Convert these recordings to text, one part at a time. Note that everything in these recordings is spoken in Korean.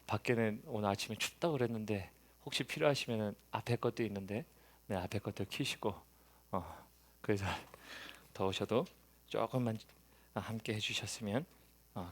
밖에는 오늘 아침에 춥다고 그랬는데 혹시 필요하시면 앞에 것도 있는데 네, 앞에 것도 키시고 그래서 더우셔도 조금만 함께 해주셨으면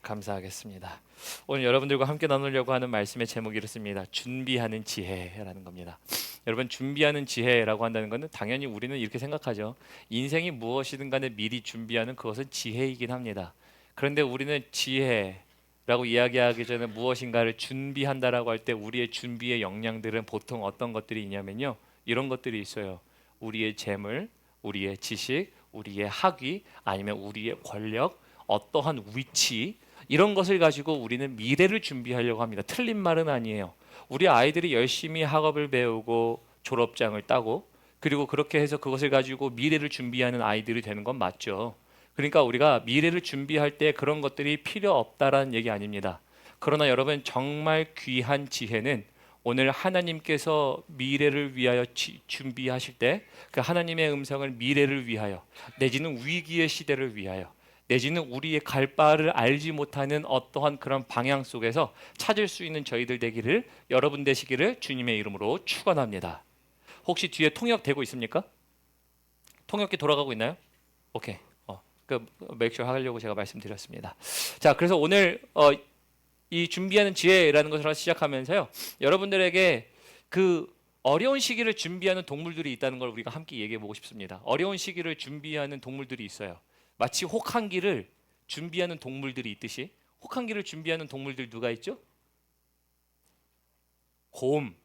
감사하겠습니다. 오늘 여러분들과 함께 나누려고 하는 말씀의 제목이 이렇습니다. 준비하는 지혜라는 겁니다. 여러분, 준비하는 지혜라고 한다는 것은 당연히 우리는 이렇게 생각하죠. 인생이 무엇이든 간에 미리 준비하는 그것은 지혜이긴 합니다. 그런데 우리는 지혜라고 이야기하기 전에 무엇인가를 준비한다라고 할 때 우리의 준비의 역량들은 보통 어떤 것들이 있냐면요, 이런 것들이 있어요. 우리의 재물, 우리의 지식, 우리의 학위, 아니면 우리의 권력, 어떠한 위치, 이런 것을 가지고 우리는 미래를 준비하려고 합니다. 틀린 말은 아니에요. 우리 아이들이 열심히 학업을 배우고 졸업장을 따고 그리고 그렇게 해서 그것을 가지고 미래를 준비하는 아이들이 되는 건 맞죠. 그러니까 우리가 미래를 준비할 때 그런 것들이 필요 없다라는 얘기 아닙니다. 그러나 여러분, 정말 귀한 지혜는 오늘 하나님께서 미래를 위하여 준비하실 때 그 하나님의 음성을 미래를 위하여, 내지는 위기의 시대를 위하여, 내지는 우리의 갈 바를 알지 못하는 어떠한 그런 방향 속에서 찾을 수 있는 저희들 되기를, 여러분 되시기를 주님의 이름으로 축원합니다. 혹시 뒤에 통역 되고 있습니까? 통역기 돌아가고 있나요? 오케이. 그 맥주 하려고 제가 말씀드렸습니다. 자, 그래서 오늘 이 준비하는 지혜라는 것을 시작하면서요, 여러분들에게 그 어려운 시기를 준비하는 동물들이 있다는 걸 우리가 함께 얘기해 보고 싶습니다. 어려운 시기를 준비하는 동물들이 있어요. 마치 혹한기를 준비하는 동물들이 있듯이, 혹한기를 준비하는 동물들 누가 있죠? 곰,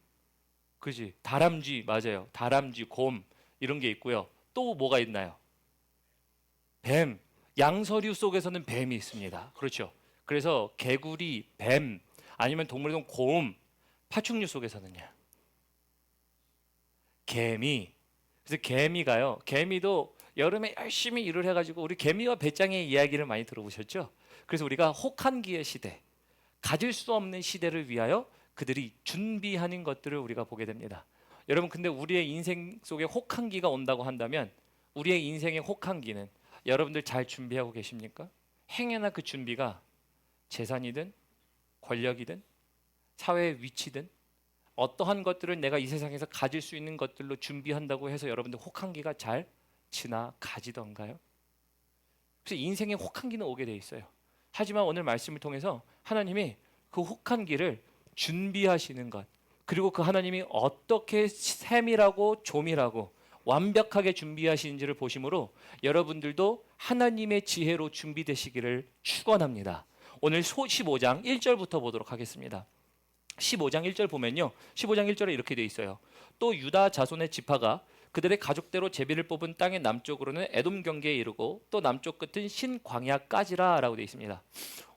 그지? 다람쥐, 맞아요. 다람쥐, 곰, 이런 게 있고요. 또 뭐가 있나요? 뱀, 양서류 속에서는 뱀이 있습니다. 그렇죠. 그래서 개구리, 뱀, 아니면 동물은 곰, 파충류 속에서는요, 개미. 그래서 개미가요, 개미도 여름에 열심히 일을 해가지고, 우리 개미와 배짱의 이야기를 많이 들어보셨죠? 그래서 우리가 혹한기의 시대, 가질 수 없는 시대를 위하여 그들이 준비하는 것들을 우리가 보게 됩니다. 여러분, 근데 우리의 인생 속에 혹한기가 온다고 한다면, 우리의 인생의 혹한기는 여러분들 잘 준비하고 계십니까? 행여나 그 준비가 재산이든 권력이든 사회의 위치든 어떠한 것들을 내가 이 세상에서 가질 수 있는 것들로 준비한다고 해서 여러분들 혹한기가 잘 지나가지던가요? 그래서 인생에 혹한기는 오게 돼 있어요. 하지만 오늘 말씀을 통해서 하나님이 그 혹한기를 준비하시는 것, 그리고 그 하나님이 어떻게 세밀하고 조밀하고 완벽하게 준비하시는지를 보심으로 여러분들도 하나님의 지혜로 준비되시기를 축원합니다. 오늘 15장 1절부터 보도록 하겠습니다. 15장 1절 보면요, 15장 1절에 이렇게 돼 있어요. 또 유다 자손의 지파가 그들의 가족대로 제비를 뽑은 땅의 남쪽으로는 에돔 경계에 이르고 또 남쪽 끝은 신광야까지라 라고 돼 있습니다.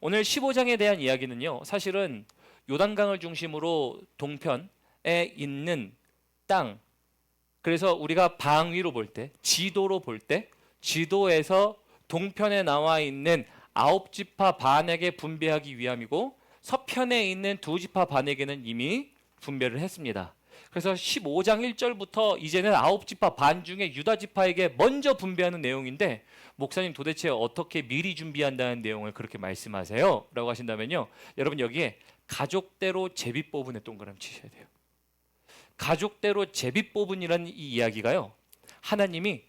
오늘 15장에 대한 이야기는요, 사실은 요단강을 중심으로 동편에 있는 땅, 그래서 우리가 방위로 볼 때, 지도로 볼 때, 지도에서 동편에 나와 있는 아홉 지파 반에게 분배하기 위함이고, 서편에 있는 두 지파 반에게는 이미 분배를 했습니다. 그래서 15장 1절부터 이제는 아홉 지파 반 중에 유다 지파에게 먼저 분배하는 내용인데, 목사님 도대체 어떻게 미리 준비한다는 내용을 그렇게 말씀하세요? 라고 하신다면요, 여러분 여기에 가족대로 제비 뽑은에 동그라미 치셔야 돼요. 가족대로 제비 뽑은이라는 이 이야기가요, 하나님이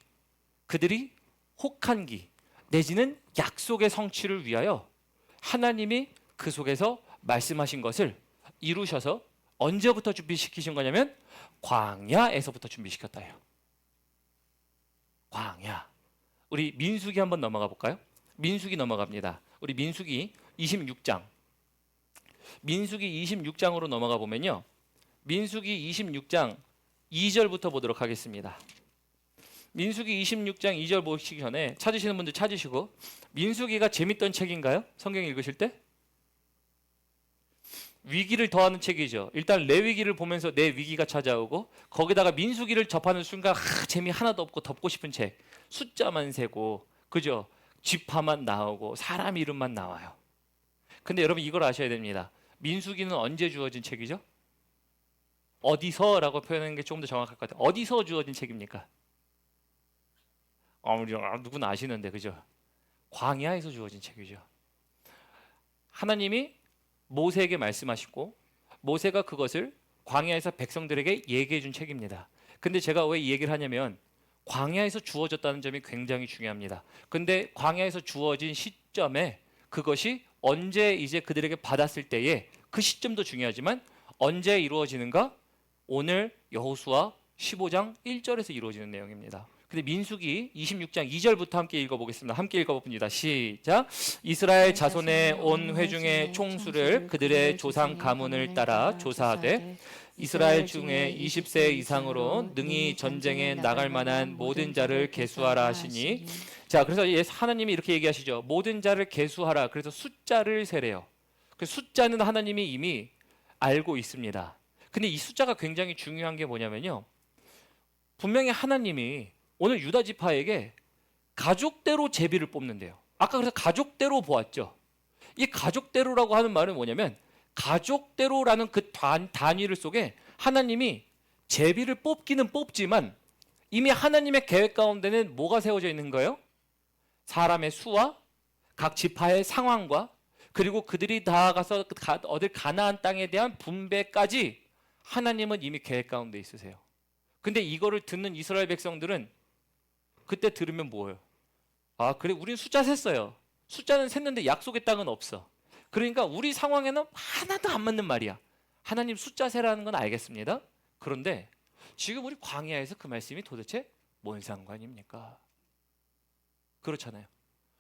그들이 혹한기 내지는 약속의 성취를 위하여 하나님이 그 속에서 말씀하신 것을 이루셔서 언제부터 준비시키신 거냐면 광야에서부터 준비시켰다요. 광야. 우리 민수기 한번 넘어가 볼까요? 민수기 넘어갑니다. 우리 민수기 26장. 민수기 26장으로 넘어가 보면요, 민수기 26장 2절부터 보도록 하겠습니다. 민수기 26장 2절 보시기 전에 찾으시는 분들 찾으시고, 민수기가 재밌던 책인가요? 성경 읽으실 때? 위기를 더하는 책이죠. 일단 레위기를 보면서 내 위기가 찾아오고, 거기다가 민수기를 접하는 순간 재미 하나도 없고 덮고 싶은 책. 숫자만 세고, 그죠? 쥐파만 나오고 사람 이름만 나와요. 근데 여러분 이걸 아셔야 됩니다. 민수기는 언제 주어진 책이죠? 어디서라고 표현하는 게 조금 더 정확할 것 같아요. 어디서 주어진 책입니까? 누구나 아시는데, 그죠? 광야에서 주어진 책이죠. 하나님이 모세에게 말씀하시고 모세가 그것을 광야에서 백성들에게 얘기해 준 책입니다. 근데 제가 왜 이 얘기를 하냐면 광야에서 주어졌다는 점이 굉장히 중요합니다. 근데 광야에서 주어진 시점에 그것이 언제 이제 그들에게 받았을 때에 그 시점도 중요하지만 언제 이루어지는가? 오늘 여호수아 15장 1절에서 이루어지는 내용입니다. 근데 민수기 26장 2절부터 함께 읽어보겠습니다. 함께 읽어봅니다. 시작. 이스라엘 자손의 온 회중의 총수를 그들의 조상 가문을 따라 조사하되 이스라엘 중에 20세 이상으로 능히 전쟁에 나갈 만한 모든 자를 계수하라 하시니, 자, 그래서 하나님이 이렇게 얘기하시죠. 모든 자를 계수하라. 그래서 숫자를 세래요. 그 숫자는 하나님이 이미 알고 있습니다. 근데 이 숫자가 굉장히 중요한 게 뭐냐면요, 분명히 하나님이 오늘 유다 지파에게 가족대로 제비를 뽑는데요. 아까 그래서 가족대로 보았죠. 이 가족대로라고 하는 말은 뭐냐면 가족대로라는 그 단위를 속에 하나님이 제비를 뽑기는 뽑지만 이미 하나님의 계획 가운데는 뭐가 세워져 있는 거예요? 사람의 수와 각 지파의 상황과 그리고 그들이 나아가서 얻을 가나안 땅에 대한 분배까지 하나님은 이미 계획 가운데 있으세요. 근데 이거를 듣는 이스라엘 백성들은 그때 들으면 뭐예요? 아, 그래, 우린 숫자 셌어요. 숫자는 셌는데 약속의 땅은 없어. 그러니까 우리 상황에는 하나도 안 맞는 말이야. 하나님 숫자 세라는 건 알겠습니다. 그런데 지금 우리 광야에서 그 말씀이 도대체 뭔 상관입니까? 그렇잖아요.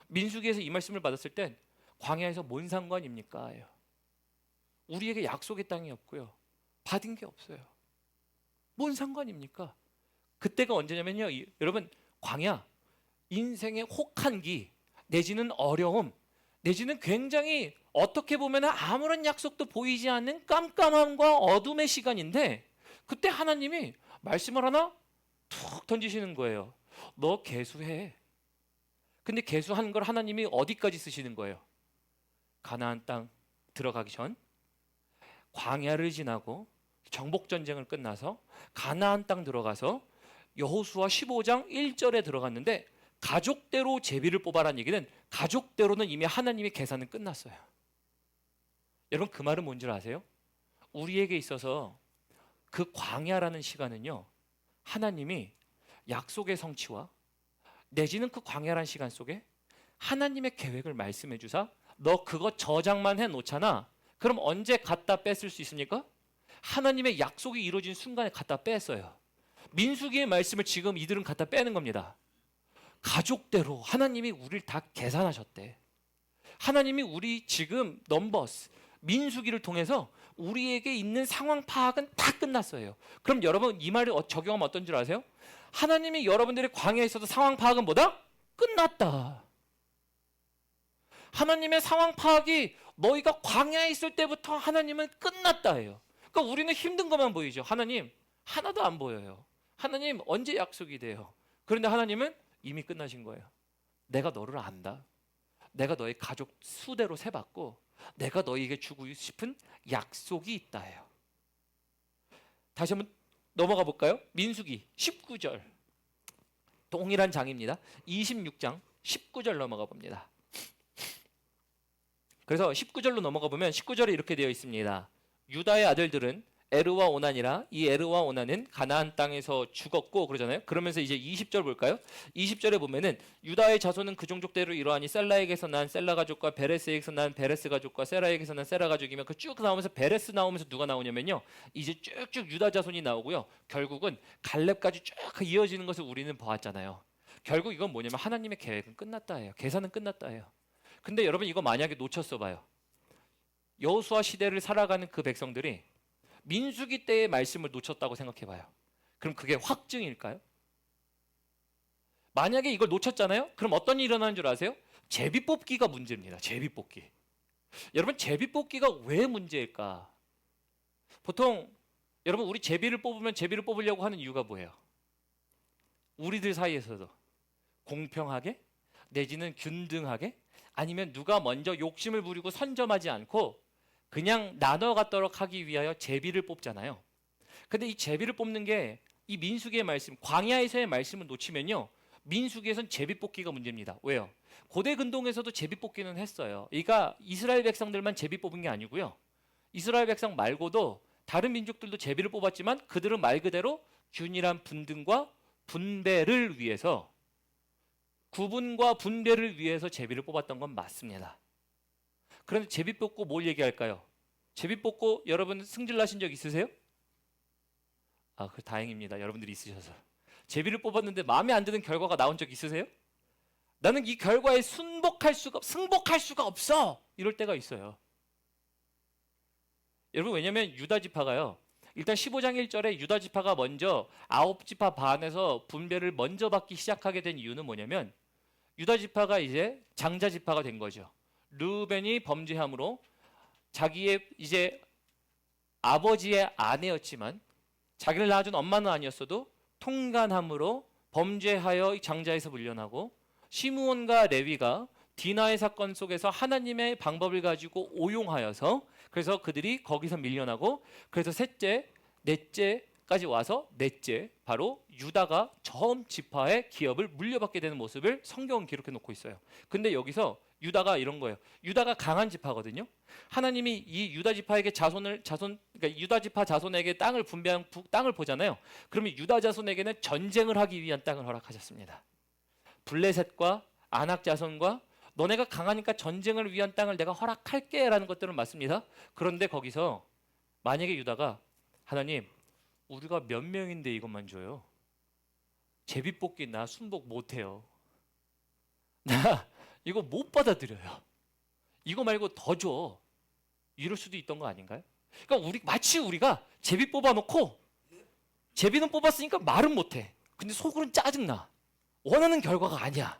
민수기에서 이 말씀을 받았을 땐 광야에서 뭔 상관입니까? 우리에게 약속의 땅이 없고요, 받은 게 없어요. 뭔 상관입니까? 그때가 언제냐면요, 여러분, 광야, 인생의 혹한기 내지는 어려움 내지는 굉장히 어떻게 보면 아무런 약속도 보이지 않는 깜깜함과 어둠의 시간인데 그때 하나님이 말씀을 하나 툭 던지시는 거예요. 너 계수해. 근데 계수하는 걸 하나님이 어디까지 쓰시는 거예요? 가나안 땅 들어가기 전 광야를 지나고 정복 전쟁을 끝나서 가나안 땅 들어가서 여호수아 15장 1절에 들어갔는데 가족대로 제비를 뽑아라는 얘기는 가족대로는 이미 하나님의 계산은 끝났어요. 여러분, 그 말은 뭔지 아세요? 우리에게 있어서 그 광야라는 시간은요, 하나님이 약속의 성취와 내지는 그 광야라는 시간 속에 하나님의 계획을 말씀해 주사 너 그거 저장만 해 놓잖아. 그럼 언제 갖다 뺐을 수 있습니까? 하나님의 약속이 이루어진 순간에 갖다 뺐어요. 민수기의 말씀을 지금 이들은 갖다 빼는 겁니다. 가족대로 하나님이 우리를 다 계산하셨대. 하나님이 우리 지금 넘버스 민수기를 통해서 우리에게 있는 상황 파악은 다 끝났어요. 그럼 여러분 이 말을 적용하면 어떤 줄 아세요? 하나님이 여러분들의 광야에 있어서 상황 파악은 뭐다? 끝났다. 하나님의 상황 파악이 너희가 광야에 있을 때부터 하나님은 끝났다예요. 그러니까 우리는 힘든 것만 보이죠. 하나님 하나도 안 보여요. 하나님 언제 약속이 돼요? 그런데 하나님은 이미 끝나신 거예요. 내가 너를 안다. 내가 너의 가족 수대로 세봤고 내가 너에게 주고 싶은 약속이 있다예요. 다시 한번 넘어가 볼까요? 민수기 19절 동일한 장입니다. 26장 19절 넘어가 봅니다. 그래서 19절로 넘어가 보면 19절에 이렇게 되어 있습니다. 유다의 아들들은 에르와 오난이라 이 에르와 오난은 가나안 땅에서 죽었고 그러잖아요. 그러면서 이제 20절 볼까요? 20절에 보면은 유다의 자손은 그 종족대로 이러하니 셀라에게서 난 셀라 가족과 베레스에게서 난 베레스 가족과 세라에게서 난 세라 가족이면 그 쭉 나오면서 베레스 나오면서 누가 나오냐면요, 이제 쭉쭉 유다 자손이 나오고요, 결국은 갈렙까지 쭉 이어지는 것을 우리는 보았잖아요. 결국 이건 뭐냐면 하나님의 계획은 끝났다예요. 계산은 끝났다예요. 근데 여러분 이거 만약에 놓쳤어 봐요. 여호수아 시대를 살아가는 그 백성들이 민수기 때의 말씀을 놓쳤다고 생각해 봐요. 그럼 그게 확증일까요? 만약에 이걸 놓쳤잖아요? 그럼 어떤 일이 일어나는 줄 아세요? 제비뽑기가 문제입니다. 제비뽑기. 여러분 제비뽑기가 왜 문제일까? 보통 여러분 우리 제비를 뽑으면 제비를 뽑으려고 하는 이유가 뭐예요? 우리들 사이에서도 공평하게 내지는 균등하게 아니면 누가 먼저 욕심을 부리고 선점하지 않고 그냥 나눠 갖도록 하기 위하여 제비를 뽑잖아요. 근데 이 제비를 뽑는 게 이 민수기의 말씀, 광야에서의 말씀을 놓치면요, 민수기에선 제비 뽑기가 문제입니다. 왜요? 고대 근동에서도 제비 뽑기는 했어요. 그러니까 이스라엘 백성들만 제비 뽑은 게 아니고요, 이스라엘 백성 말고도 다른 민족들도 제비를 뽑았지만 그들은 말 그대로 균일한 분등과 분배를 위해서, 구분과 분배를 위해서 제비를 뽑았던 건 맞습니다. 그런데 제비 뽑고 뭘 얘기할까요? 제비 뽑고 여러분 승질 나신 적 있으세요? 아, 그 다행입니다. 여러분들이 있으셔서. 제비를 뽑았는데 마음에 안 드는 결과가 나온 적 있으세요? 나는 이 결과에 승복할 수가 없어. 이럴 때가 있어요. 여러분, 왜냐면 유다 지파가요. 일단 15장 1절에 유다 지파가 먼저 9지파 반에서 분배를 먼저 받기 시작하게 된 이유는 뭐냐면, 유다 지파가 이제 장자 지파가 된 거죠. 르우벤이 범죄함으로 자기의 이제 아버지의 아내였지만 자기를 낳아준 엄마는 아니었어도 통간함으로 범죄하여 장자에서 물려나고, 시므온과 레위가 디나의 사건 속에서 하나님의 방법을 가지고 오용하여서 그래서 그들이 거기서 밀려나고, 그래서 셋째, 넷째까지 와서 넷째 바로 유다가 전 지파의 기업을 물려받게 되는 모습을 성경은 기록해 놓고 있어요. 근데 여기서 유다가 이런 거예요. 유다가 강한 지파거든요. 하나님이 이 유다 지파에게 그러니까 유다 지파 자손에게 땅을 분배한 땅을 보잖아요. 그러면 유다 자손에게는 전쟁을 하기 위한 땅을 허락하셨습니다. 블레셋과 아낙 자손과 너네가 강하니까 전쟁을 위한 땅을 내가 허락할게라는 것들은 맞습니다. 그런데 거기서 만약에 유다가 하나님, 우리가 몇 명인데 이것만 줘요. 제비뽑기 나 순복 못해요. 나 이거 못 받아들여요. 이거 말고 더 줘. 이럴 수도 있던 거 아닌가요? 그러니까 마치 우리가 제비 뽑아놓고 제비는 뽑았으니까 말은 못해. 근데 속으로는 짜증나. 원하는 결과가 아니야.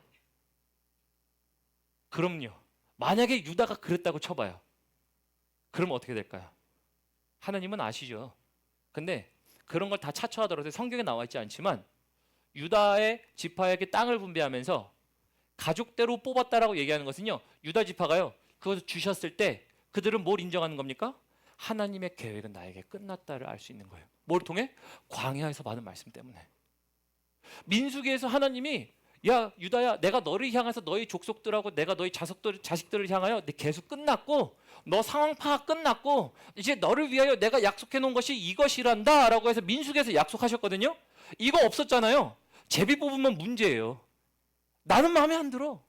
그럼요. 만약에 유다가 그랬다고 쳐봐요. 그러면 어떻게 될까요? 하나님은 아시죠. 근데 그런 걸 다 차처하더라도 성경에 나와 있지 않지만 유다의 지파에게 땅을 분배하면서 가족대로 뽑았다라고 얘기하는 것은요, 유다 지파가요 그것을 주셨을 때 그들은 뭘 인정하는 겁니까? 하나님의 계획은 나에게 끝났다를 알 수 있는 거예요. 뭘 통해? 광야에서 받은 말씀 때문에. 민수기에서 하나님이 야 유다야, 내가 너를 향해서 너희 족속들하고 내가 너희 자식들을 향하여 내 계속 끝났고 너 상황 파악 끝났고 이제 너를 위하여 내가 약속해 놓은 것이 이것이란다 라고 해서 민수기에서 약속하셨거든요. 이거 없었잖아요. 제비 뽑으면 문제예요. 나는 마음에 안 들어.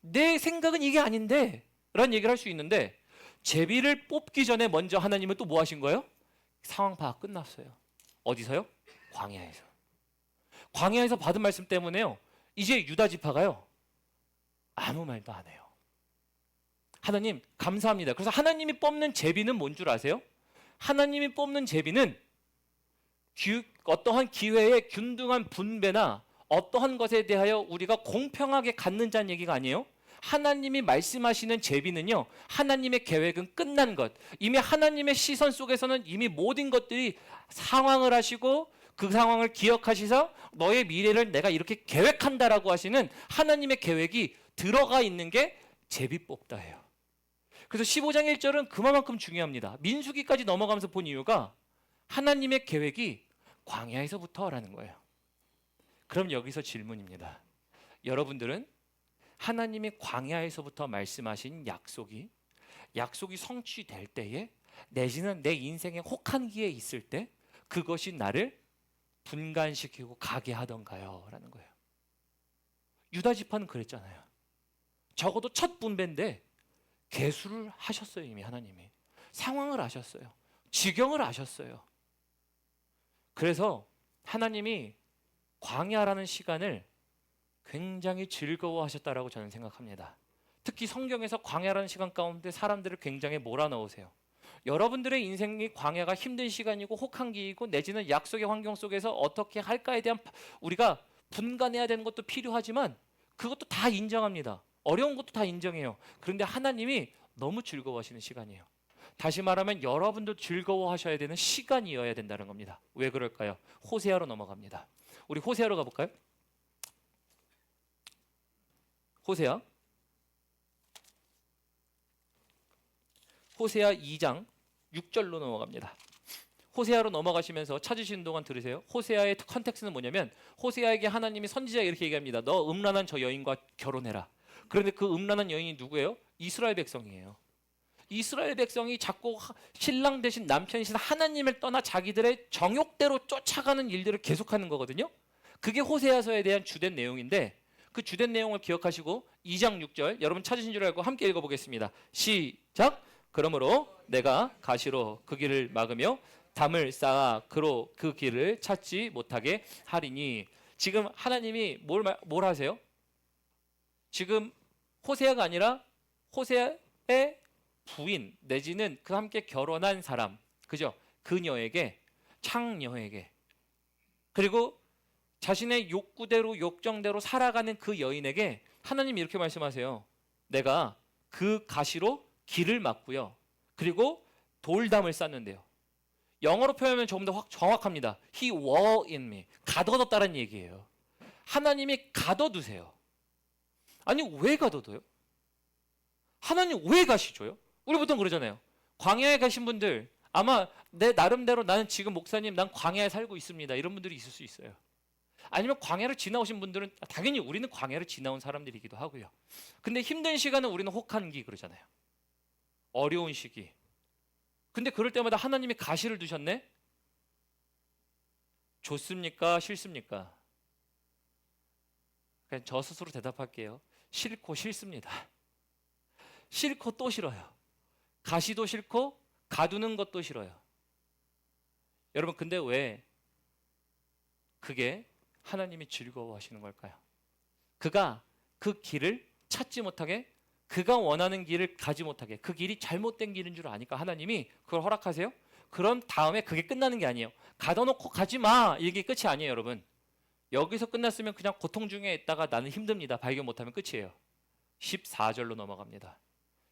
내 생각은 이게 아닌데 라는 얘기를 할 수 있는데, 제비를 뽑기 전에 먼저 하나님은 또 뭐 하신 거예요? 상황 파악 끝났어요. 어디서요? 광야에서. 광야에서 받은 말씀 때문에요, 이제 유다 지파가요 아무 말도 안 해요. 하나님 감사합니다. 그래서 하나님이 뽑는 제비는 뭔 줄 아세요? 하나님이 뽑는 제비는 어떠한 기회의 균등한 분배나 어떠한 것에 대하여 우리가 공평하게 갖는다는 얘기가 아니에요. 하나님이 말씀하시는 제비는요, 하나님의 계획은 끝난 것, 이미 하나님의 시선 속에서는 이미 모든 것들이 상황을 하시고 그 상황을 기억하시서 너의 미래를 내가 이렇게 계획한다라고 하시는 하나님의 계획이 들어가 있는 게 제비 뽑다예요. 그래서 15장 1절은 그만큼 중요합니다. 민수기까지 넘어가면서 본 이유가 하나님의 계획이 광야에서부터라는 거예요. 그럼 여기서 질문입니다. 여러분들은 하나님이 광야에서부터 말씀하신 약속이 성취될 때에, 내지는 내 인생의 혹한기에 있을 때 그것이 나를 분간시키고 가게 하던가요? 라는 거예요. 유다 지파는 그랬잖아요. 적어도 첫 분배인데 계수를 하셨어요. 이미 하나님이 상황을 아셨어요. 지경을 아셨어요. 그래서 하나님이 광야라는 시간을 굉장히 즐거워하셨다라고 저는 생각합니다. 특히 성경에서 광야라는 시간 가운데 사람들을 굉장히 몰아넣으세요. 여러분들의 인생이 광야가 힘든 시간이고 혹한기이고 내지는 약속의 환경 속에서 어떻게 할까에 대한 우리가 분간해야 되는 것도 필요하지만 그것도 다 인정합니다. 어려운 것도 다 인정해요. 그런데 하나님이 너무 즐거워하시는 시간이에요. 다시 말하면 여러분도 즐거워하셔야 되는 시간이어야 된다는 겁니다. 왜 그럴까요? 호세아로 넘어갑니다. 우리 호세아로 가볼까요? 호세아 2장 6절로 넘어갑니다. 호세아로 넘어가시면서 찾으시는 동안 들으세요. 호세아의 컨텍스트는 뭐냐면, 호세아에게 하나님이 선지자가 이렇게 얘기합니다. 너 음란한 저 여인과 결혼해라. 그런데 그 음란한 여인이 누구예요? 이스라엘 백성이에요. 이스라엘 백성이 자꾸 신랑 대신 남편이신 하나님을 떠나 자기들의 정욕대로 쫓아가는 일들을 계속하는 거거든요. 그게 호세아서에 대한 주된 내용인데 그 주된 내용을 기억하시고 2장 6절 여러분 찾으신 줄 알고 함께 읽어보겠습니다. 시작. 그러므로 내가 가시로 그 길을 막으며 담을 쌓아 그로 그 길을 찾지 못하게 하리니. 지금 하나님이 뭘 하세요? 지금 호세아가 아니라 호세아의 부인 내지는 그 함께 결혼한 사람, 그죠? 그녀에게, 창녀에게, 그리고 자신의 욕구대로 욕정대로 살아가는 그 여인에게 하나님이 이렇게 말씀하세요. 내가 그 가시로 길을 막고요. 그리고 돌담을 쌓는데요. 영어로 표현하면 조금 더 정확합니다. He wall in me. 가둬뒀다는 얘기예요. 하나님이 가둬두세요. 아니 왜 가둬둬요? 하나님 왜 가시줘요? 우리 보통 그러잖아요. 광야에 가신 분들 아마 내 나름대로 나는 지금 목사님 난 광야에 살고 있습니다. 이런 분들이 있을 수 있어요. 아니면 광야를 지나오신 분들은 당연히 우리는 광야를 지나온 사람들이기도 하고요. 근데 힘든 시간은 우리는 혹한기 그러잖아요. 어려운 시기. 근데 그럴 때마다 하나님이 가시를 두셨네? 좋습니까? 싫습니까? 그냥 저 스스로 대답할게요. 싫고 싫습니다. 싫고 또 싫어요. 가시도 싫고 가두는 것도 싫어요. 여러분 근데 왜 그게 하나님이 즐거워하시는 걸까요? 그가 그 길을 찾지 못하게, 그가 원하는 길을 가지 못하게, 그 길이 잘못된 길인 줄 아니까 하나님이 그걸 허락하세요? 그럼 다음에 그게 끝나는 게 아니에요. 가둬놓고 가지 마 이게 끝이 아니에요. 여러분 여기서 끝났으면 그냥 고통 중에 있다가 나는 힘듭니다 발견 못하면 끝이에요. 14절로 넘어갑니다.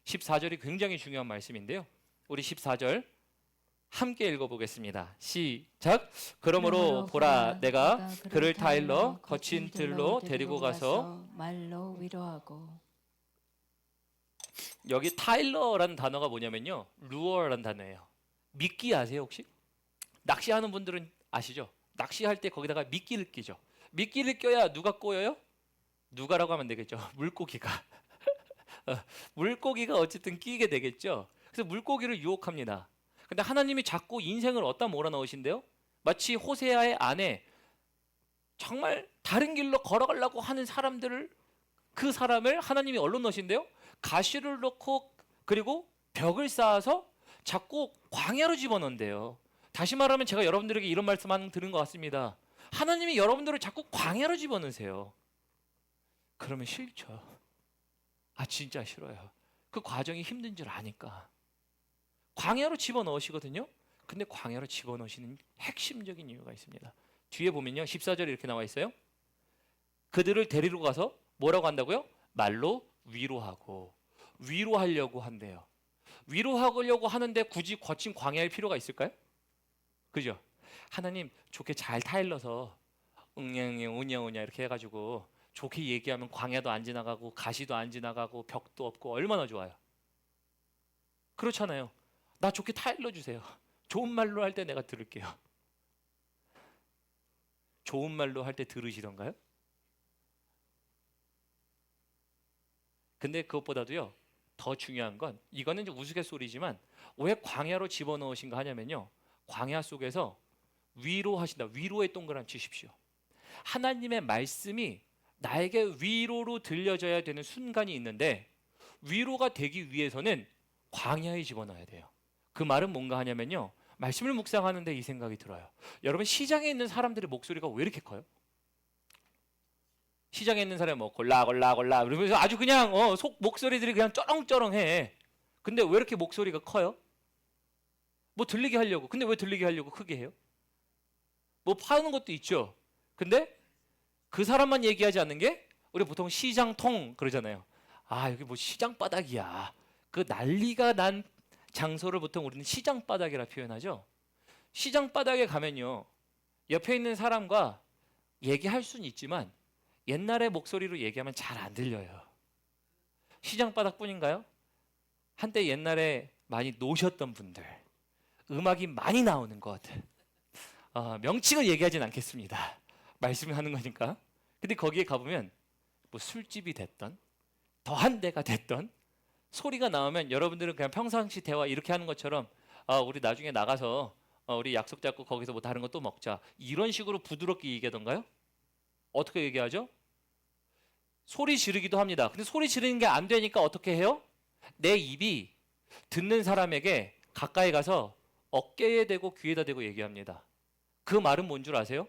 14절이 굉장히 중요한 말씀인데요. 우리 14절 함께 읽어보겠습니다. 시작. 그러므로 보라 내가 그를 타일러 거친 들로 데리고 가서 말로 위로하고. 여기 타일러라는 단어가 뭐냐면요. 루어라는 단어예요. 미끼 아세요 혹시? 낚시하는 분들은 아시죠? 낚시할 때 거기다가 미끼를 끼죠. 미끼를 껴야 누가 꼬여요? 누가라고 하면 되겠죠. 물고기가. 물고기가 어쨌든 끼게 되겠죠. 그래서 물고기를 유혹합니다. 근데 하나님이 자꾸 인생을 어디다 몰아넣으신대요? 마치 호세아의 아내 정말 다른 길로 걸어가려고 하는 사람들을 그 사람을 하나님이 얼로 넣으신대요? 가시를 넣고 그리고 벽을 쌓아서 자꾸 광야로 집어넣는데요. 다시 말하면 제가 여러분들에게 이런 말씀 한 들은 것 같습니다. 하나님이 여러분들을 자꾸 광야로 집어넣으세요. 그러면 싫죠. 아 진짜 싫어요. 그 과정이 힘든 줄 아니까. 광야로 집어넣으시거든요. 근데 광야로 집어넣으시는 핵심적인 이유가 있습니다. 뒤에 보면요. 14절에 이렇게 나와 있어요. 그들을 데리러 가서 뭐라고 한다고요? 말로 위로하고. 위로하려고 한대요. 위로하려고 하는데 굳이 거친 광야일 필요가 있을까요? 그죠? 하나님 좋게 잘 타일러서 응냥응 오냐오냐 이렇게 해가지고 좋게 얘기하면 광야도 안 지나가고 가시도 안 지나가고 벽도 없고 얼마나 좋아요. 그렇잖아요. 나 좋게 타일러 주세요. 좋은 말로 할 때 내가 들을게요. 좋은 말로 할 때 들으시던가요? 근데 그것보다도요 더 중요한 건 이거는 이제 우스갯소리지만 왜 광야로 집어넣으신가 하냐면요. 광야 속에서 위로하신다. 위로의 동그라미 치십시오. 하나님의 말씀이 나에게 위로로 들려져야 되는 순간이 있는데 위로가 되기 위해서는 광야에 집어넣어야 돼요. 그 말은 뭔가 하냐면요. 말씀을 묵상하는데 이 생각이 들어요. 여러분 시장에 있는 사람들의 목소리가 왜 이렇게 커요? 시장에 있는 사람이 뭐 골라골라골라 그러면서 아주 그냥 속 목소리들이 그냥 쩌렁쩌렁해. 근데 왜 이렇게 목소리가 커요? 뭐 들리게 하려고. 근데 왜 들리게 하려고 크게 해요? 뭐 파는 것도 있죠. 근데 그 사람만 얘기하지 않는 게 우리 보통 시장통 그러잖아요. 아 여기 뭐 시장 바닥이야. 그 난리가 난 장소를 보통 우리는 시장 바닥이라 표현하죠. 시장 바닥에 가면요. 옆에 있는 사람과 얘기할 수는 있지만 옛날의 목소리로 얘기하면 잘 안 들려요. 시장 바닥뿐인가요? 한때 옛날에 많이 노셨던 분들, 음악이 많이 나오는 곳, 명칭을 얘기하진 않겠습니다. 말씀을 하는 거니까. 근데 거기에 가보면 뭐 술집이 됐던, 더한 데가 됐던, 소리가 나오면 여러분들은 그냥 평상시 대화 이렇게 하는 것처럼 우리 나중에 나가서 우리 약속 잡고 거기서 뭐 다른 거 또 먹자 이런 식으로 부드럽게 얘기하던가요? 어떻게 얘기하죠? 소리 지르기도 합니다. 근데 소리 지르는 게 안 되니까 어떻게 해요? 내 입이 듣는 사람에게 가까이 가서 어깨에 대고 귀에다 대고 얘기합니다. 그 말은 뭔 줄 아세요?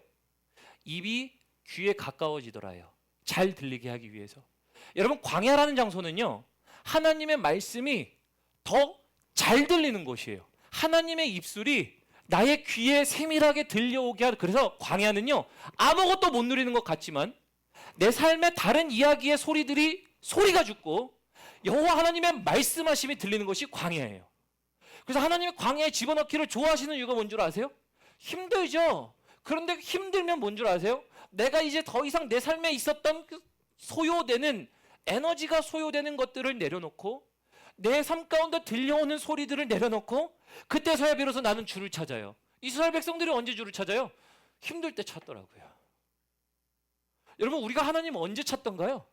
입이 귀에 가까워지더라요. 잘 들리게 하기 위해서. 여러분 광야라는 장소는요. 하나님의 말씀이 더 잘 들리는 곳이에요. 하나님의 입술이 나의 귀에 세밀하게 들려오게 하는 그래서 광야는요. 아무것도 못 누리는 것 같지만 내 삶의 다른 이야기의 소리들이 소리가 죽고 여호와 하나님의 말씀하심이 들리는 것이 광야예요. 그래서 하나님의 광야에 집어넣기를 좋아하시는 이유가 뭔 줄 아세요? 힘들죠. 그런데 힘들면 뭔 줄 아세요? 내가 이제 더 이상 내 삶에 있었던 그 소요되는 에너지가 소요되는 것들을 내려놓고 내 삶 가운데 들려오는 소리들을 내려놓고 그때서야 비로소 나는 주를 찾아요. 이스라엘 백성들이 언제 주를 찾아요? 힘들 때 찾더라고요. 여러분 우리가 하나님 언제 찾던가요?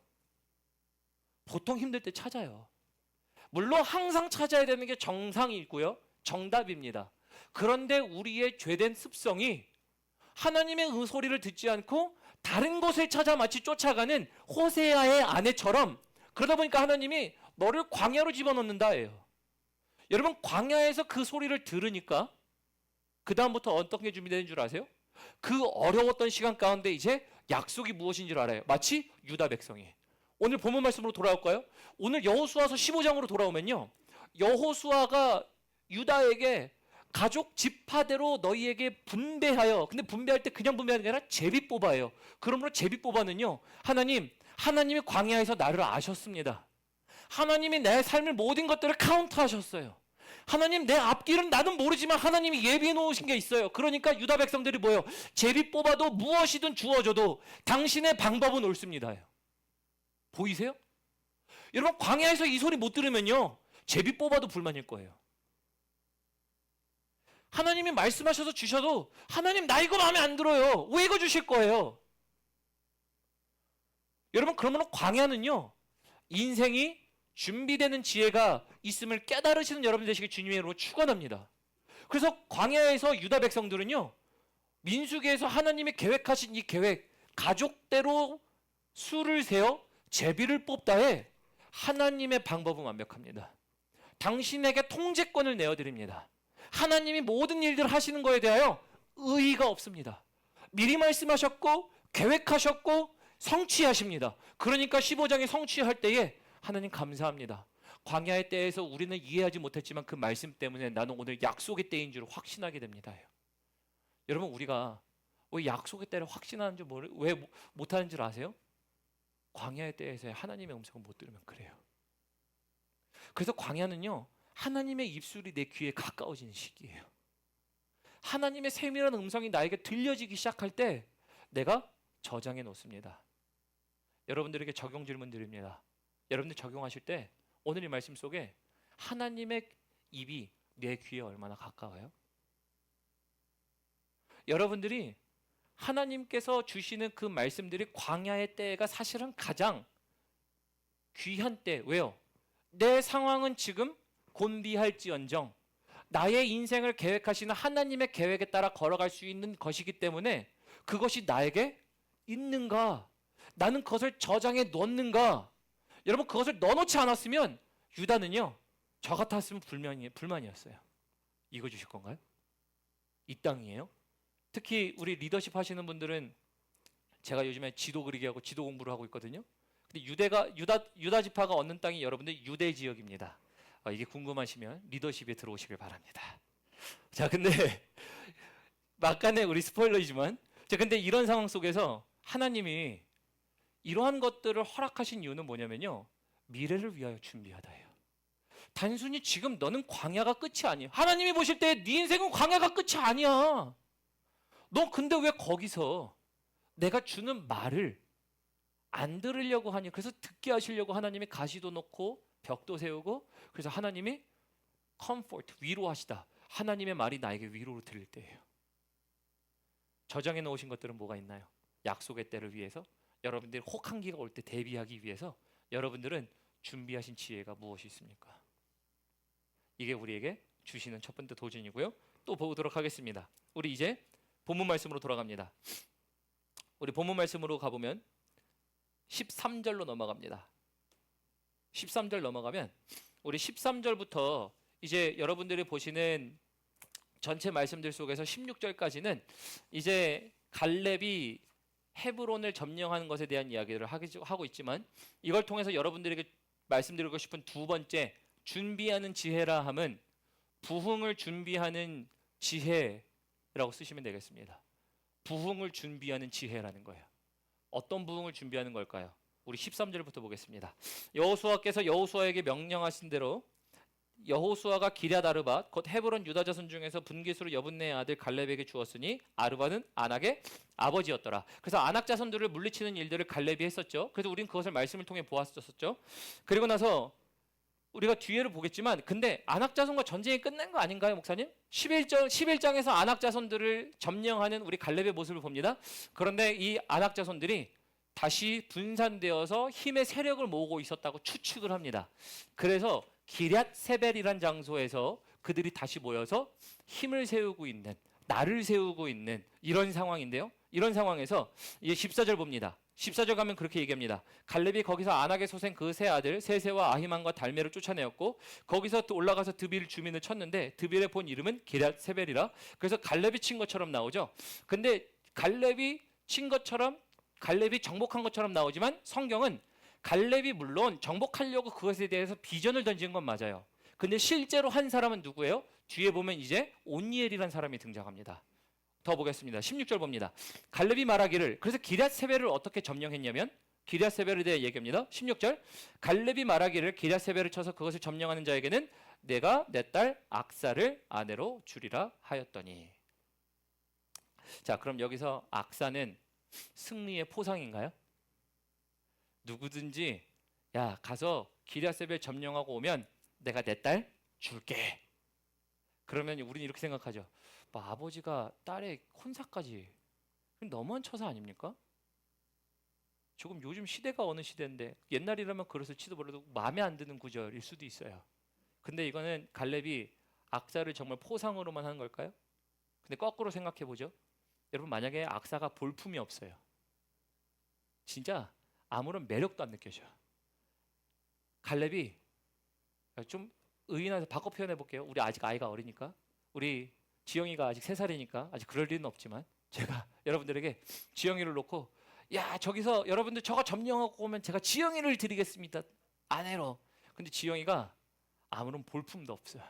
보통 힘들 때 찾아요. 물론 항상 찾아야 되는 게 정상이고요. 정답입니다. 그런데 우리의 죄된 습성이 하나님의 그 소리를 듣지 않고 다른 곳을 찾아 마치 쫓아가는 호세아의 아내처럼 그러다 보니까 하나님이 너를 광야로 집어넣는다예요. 여러분 광야에서 그 소리를 들으니까 그 다음부터 어떤 게 준비되는 줄 아세요? 그 어려웠던 시간 가운데 이제 약속이 무엇인 줄 알아요. 마치 유다 백성이. 오늘 본문 말씀으로 돌아올까요? 오늘 여호수아서 15장으로 돌아오면요. 여호수아가 유다에게 가족 지파대로 너희에게 분배하여 근데 분배할 때 그냥 분배하는 게 아니라 제비 뽑아요. 그러므로 제비 뽑아는요. 하나님이 광야에서 나를 아셨습니다. 하나님이 내 삶의 모든 것들을 카운트하셨어요. 하나님 내 앞길은 나는 모르지만 하나님이 예비해 놓으신 게 있어요. 그러니까 유다 백성들이 뭐예요? 제비 뽑아도 무엇이든 주어져도 당신의 방법은 옳습니다. 보이세요? 여러분 광야에서 이 소리 못 들으면요. 제비 뽑아도 불만일 거예요. 하나님이 말씀하셔서 주셔도 하나님 나 이거 마음에 안 들어요. 왜 이거 주실 거예요? 여러분 그러면 광야는요. 인생이 준비되는 지혜가 있음을 깨달으시는 여러분 되시길 주님의 이름으로 축원합니다. 그래서 광야에서 유다 백성들은요. 민수기에서 하나님이 계획하신 이 계획 가족대로 수를 세어 제비를 뽑다에 하나님의 방법은 완벽합니다. 당신에게 통제권을 내어드립니다. 하나님이 모든 일들을 하시는 것에 대하여 의의가 없습니다. 미리 말씀하셨고 계획하셨고 성취하십니다. 그러니까 15장에 성취할 때에 하나님 감사합니다. 광야의 때에서 우리는 이해하지 못했지만 그 말씀 때문에 나는 오늘 약속의 때인 줄 확신하게 됩니다. 여러분 우리가 왜 약속의 때를 확신하는 줄 왜 못하는 줄 아세요? 광야의 때에서 하나님의 음성을 못 들으면 그래요. 그래서 광야는요. 하나님의 입술이 내 귀에 가까워지는 시기예요. 하나님의 세밀한 음성이 나에게 들려지기 시작할 때 내가 저장해 놓습니다. 여러분들에게 적용 질문 드립니다. 여러분들 적용하실 때 오늘 이 말씀 속에 하나님의 입이 내 귀에 얼마나 가까워요? 여러분들이 하나님께서 주시는 그 말씀들이 광야의 때가 사실은 가장 귀한 때. 왜요? 내 상황은 지금 곤비할지언정 나의 인생을 계획하시는 하나님의 계획에 따라 걸어갈 수 있는 것이기 때문에 그것이 나에게 있는가? 나는 그것을 저장해 놓는가? 여러분 그것을 넣어놓지 않았으면 유다는요. 저 같았으면 불만이었어요. 이거 주실 건가요? 이 땅이에요? 특히 우리 리더십 하시는 분들은 제가 요즘에 지도 그리기 하고 지도 공부를 하고 있거든요. 근데 유다 지파가 얻는 땅이 여러분들 유대 지역입니다. 이게 궁금하시면 리더십에 들어오시길 바랍니다. 자, 근데 막간의 우리 스포일러이지만 자, 근데 이런 상황 속에서 하나님이 이러한 것들을 허락하신 이유는 뭐냐면요. 미래를 위하여 준비하다예요. 단순히 지금 너는 광야가 끝이 아니야. 하나님이 보실 때 네 인생은 광야가 끝이 아니야. 너 근데 왜 거기서 내가 주는 말을 안 들으려고 하니? 그래서 듣게 하시려고 하나님이 가시도 놓고 벽도 세우고 그래서 하나님이 comfort, 위로하시다. 하나님의 말이 나에게 위로로 들릴 때예요. 저장해 놓으신 것들은 뭐가 있나요? 약속의 때를 위해서 여러분들이 혹한기가 올 때 대비하기 위해서 여러분들은 준비하신 지혜가 무엇이 있습니까? 이게 우리에게 주시는 첫 번째 도전이고요. 또 보도록 하겠습니다. 우리 이제 본문 말씀으로 돌아갑니다. 우리 본문 말씀으로 가보면 13절로 넘어갑니다. 13절 넘어가면 우리 13절부터 이제 여러분들이 보시는 전체 말씀들 속에서 16절까지는 이제 갈렙이 헤브론을 점령하는 것에 대한 이야기를 하고 있지만, 이걸 통해서 여러분들에게 말씀드리고 싶은 두 번째 준비하는 지혜라 함은 부흥을 준비하는 지혜라고 쓰시면 되겠습니다. 부흥을 준비하는 지혜라는 거예요. 어떤 부흥을 준비하는 걸까요? 우리 13절부터 보겠습니다. 여호수아께서 여호수아에게 명령하신 대로 여호수아가 기럇 아르밧 곧 헤브론 유다 자손 중에서 분깃으로 여분네의 아들 갈렙에게 주었으니 아르밧은 안악의 아버지였더라. 그래서 안악 자손들을 물리치는 일들을 갈렙이 했었죠. 그래서 우리는 그것을 말씀을 통해 보았었죠. 그리고 나서 우리가 뒤에를 보겠지만, 근데 안악 자손과 전쟁이 끝난 거 아닌가요, 목사님? 11장에서 안악 자손들을 점령하는 우리 갈렙의 모습을 봅니다. 그런데 이 안악 자손들이 다시 분산되어서 힘의 세력을 모으고 있었다고 추측을 합니다. 그래서 기럇 세벨이란 장소에서 그들이 다시 모여서 힘을 세우고 있는, 나를 세우고 있는 이런 상황인데요. 이런 상황에서 이제 14절 봅니다. 14절 가면 그렇게 얘기합니다. 갈렙이 거기서 안악의 소생 그 세 아들 세세와 아히만과 달메를 쫓아내었고, 거기서 또 올라가서 드빌 주민을 쳤는데 드빌의 본 이름은 기럇 세벨이라. 그래서 갈렙이 친 것처럼 나오죠. 근데 갈렙이 친 것처럼, 갈렙이 정복한 것처럼 나오지만 성경은 갈렙이 물론 정복하려고 그것에 대해서 비전을 던진 건 맞아요. 근데 실제로 한 사람은 누구예요? 뒤에 보면 이제 온니엘이라는 사람이 등장합니다. 더 보겠습니다. 16절 봅니다. 갈렙이 말하기를, 그래서 기럇 세벨을 어떻게 점령했냐면 기럇 세벨에 대해 얘기합니다. 16절, 갈렙이 말하기를 기럇 세벨을 쳐서 그것을 점령하는 자에게는 내가 내 딸 악사를 아내로 주리라 하였더니. 자, 그럼 여기서 악사는 승리의 포상인가요? 누구든지 야 가서 기럇 세벨 점령하고 오면 내가 내 딸 줄게. 그러면 우리는 이렇게 생각하죠. 뭐 아버지가 딸의 혼사까지, 너무한 처사 아닙니까? 조금 요즘 시대가 어느 시대인데 옛날이라면 그랬을지도 몰라도 마음에 안 드는 구절일 수도 있어요. 근데 이거는 갈렙이 악사를 정말 포상으로만 하는 걸까요? 근데 거꾸로 생각해 보죠. 여러분, 만약에 악사가 볼품이 없어요, 진짜 아무런 매력도 안 느껴져요. 갈렙이 좀 의인해서 바꿔 표현해 볼게요. 우리 아직 아이가 어리니까, 우리 지영이가 아직 3살이니까 아직 그럴 일은 없지만, 제가 여러분들에게 지영이를 놓고 야 저기서 여러분들 저거 점령하고 오면 제가 지영이를 드리겠습니다, 아내로. 근데 지영이가 아무런 볼품도 없어요.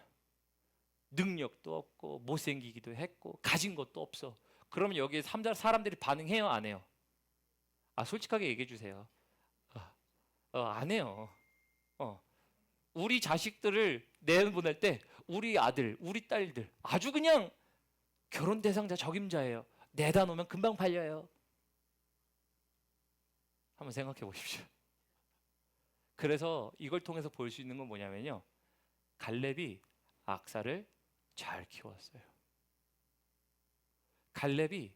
능력도 없고 못생기기도 했고 가진 것도 없어. 그러면 여기에 사람들이 반응해요, 안 해요? 솔직하게 얘기해 주세요. 안 해요. 우리 자식들을 내보낼 때 우리 아들, 우리 딸들 아주 그냥 결혼 대상자 적임자예요. 내다 놓으면 금방 팔려요. 한번 생각해 보십시오. 그래서 이걸 통해서 볼 수 있는 건 뭐냐면요, 갈렙이 악사를 잘 키웠어요. 갈렙이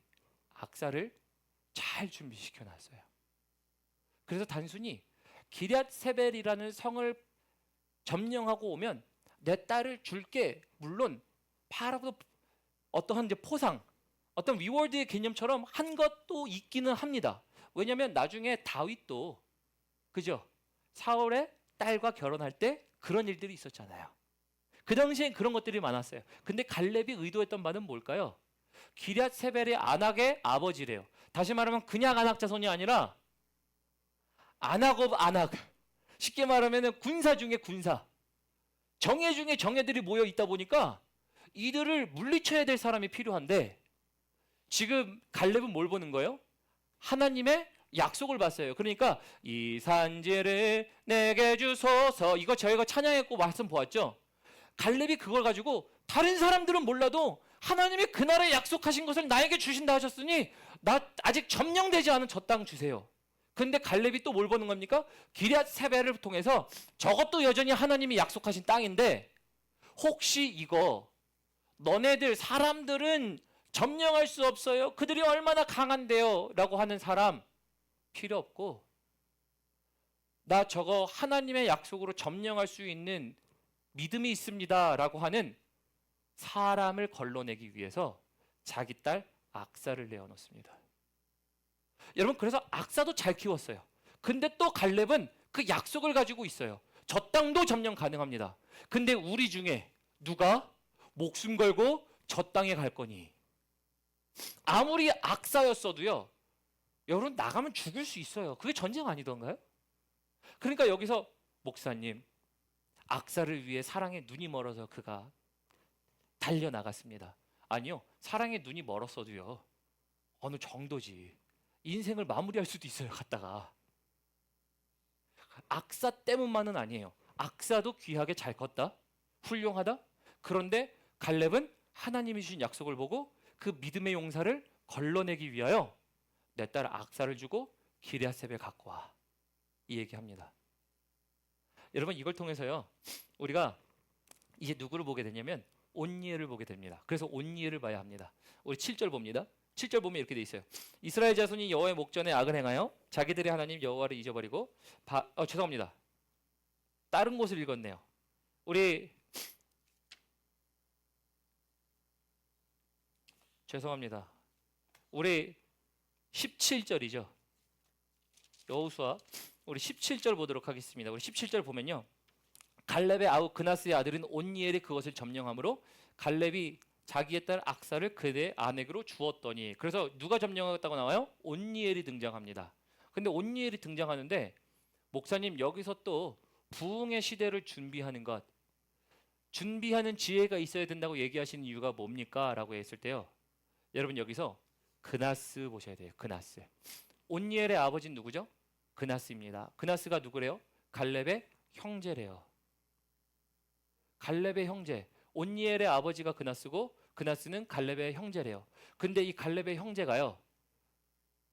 악사를 잘 준비시켜 놨어요. 그래서 단순히 기럇 세벨이라는 성을 점령하고 오면 내 딸을 줄게, 물론 팔아도 어떠한 이제 포상, 어떤 리워드의 개념처럼 한 것도 있기는 합니다. 왜냐하면 나중에 다윗도, 그죠? 사울의 딸과 결혼할 때 그런 일들이 있었잖아요. 그 당시엔 그런 것들이 많았어요. 근데 갈렙이 의도했던 바는 뭘까요? 기럇 세벨의 안악의 아버지래요. 다시 말하면 그냥 안악 자손이 아니라 안악 오브 안악. 쉽게 말하면 군사 중에 군사, 정예 중에 정예들이 모여 있다 보니까 이들을 물리쳐야 될 사람이 필요한데, 지금 갈렙은 뭘 보는 거예요? 하나님의 약속을 봤어요. 그러니까 이 산지를 내게 주소서, 이거 저희가 찬양했고 말씀 보았죠. 갈렙이 그걸 가지고 다른 사람들은 몰라도 하나님이 그 나라에 약속하신 것을 나에게 주신다 하셨으니 나 아직 점령되지 않은 저 땅 주세요. 근데 갈렙이 또 뭘 보는 겁니까? 기럇 세벨을 통해서 저것도 여전히 하나님이 약속하신 땅인데, 혹시 이거 너네들 사람들은 점령할 수 없어요, 그들이 얼마나 강한데요 라고 하는 사람 필요 없고 나 저거 하나님의 약속으로 점령할 수 있는 믿음이 있습니다라고 하는 사람을 걸러내기 위해서 자기 딸 악사를 내어놓습니다. 여러분, 그래서 악사도 잘 키웠어요. 근데 또 갈렙은 그 약속을 가지고 있어요. 저 땅도 점령 가능합니다. 근데 우리 중에 누가 목숨 걸고 저 땅에 갈 거니? 아무리 악사였어도요, 여러분 나가면 죽을 수 있어요. 그게 전쟁 아니던가요? 그러니까 여기서 목사님, 악사를 위해 사랑에 눈이 멀어서 그가 달려나갔습니다. 아니요, 사랑에 눈이 멀었어도요, 어느 정도지. 인생을 마무리할 수도 있어요, 갔다가. 악사 때문만은 아니에요. 악사도 귀하게 잘 컸다, 훌륭하다. 그런데 갈렙은 하나님이 주신 약속을 보고 그 믿음의 용사를 걸러내기 위하여 내 딸 악사를 주고 기럇셉에 갖고 와, 이 얘기합니다. 여러분, 이걸 통해서요, 우리가 이제 누구를 보게 되냐면 온니엘을 보게 됩니다. 그래서 온니엘을 봐야 합니다. 우리 7절 봅니다. 7절 보면 이렇게 돼 있어요. 이스라엘 자손이 여호와의 목전에 악을 행하여 자기들의 하나님 여호와를 잊어버리고 죄송합니다. 다른 곳을 읽었네요. 우리 죄송합니다. 우리 17절이죠. 여호수아 우리 17절 보도록 하겠습니다. 우리 17절 보면요, 갈렙의 아우 그나스의 아들인 온니엘이 그것을 점령함으로 갈렙이 자기의 딸 악사를 그의 아내로 주었더니, 그래서 누가 점령하겠다고 나와요? 온니엘이 등장합니다. 근데 온니엘이 등장하는데, 목사님 여기서 또 부흥의 시대를 준비하는 것, 준비하는 지혜가 있어야 된다고 얘기하시는 이유가 뭡니까? 라고 했을 때요, 여러분 여기서 그나스 보셔야 돼요. 그나스. 온니엘의 아버지는 누구죠? 그나스입니다. 그나스가 누구래요? 갈렙의 형제래요. 갈렙의 형제. 온니엘의 아버지가 그나스고 그나스는 갈렙의 형제래요. 근데 이 갈렙의 형제가요,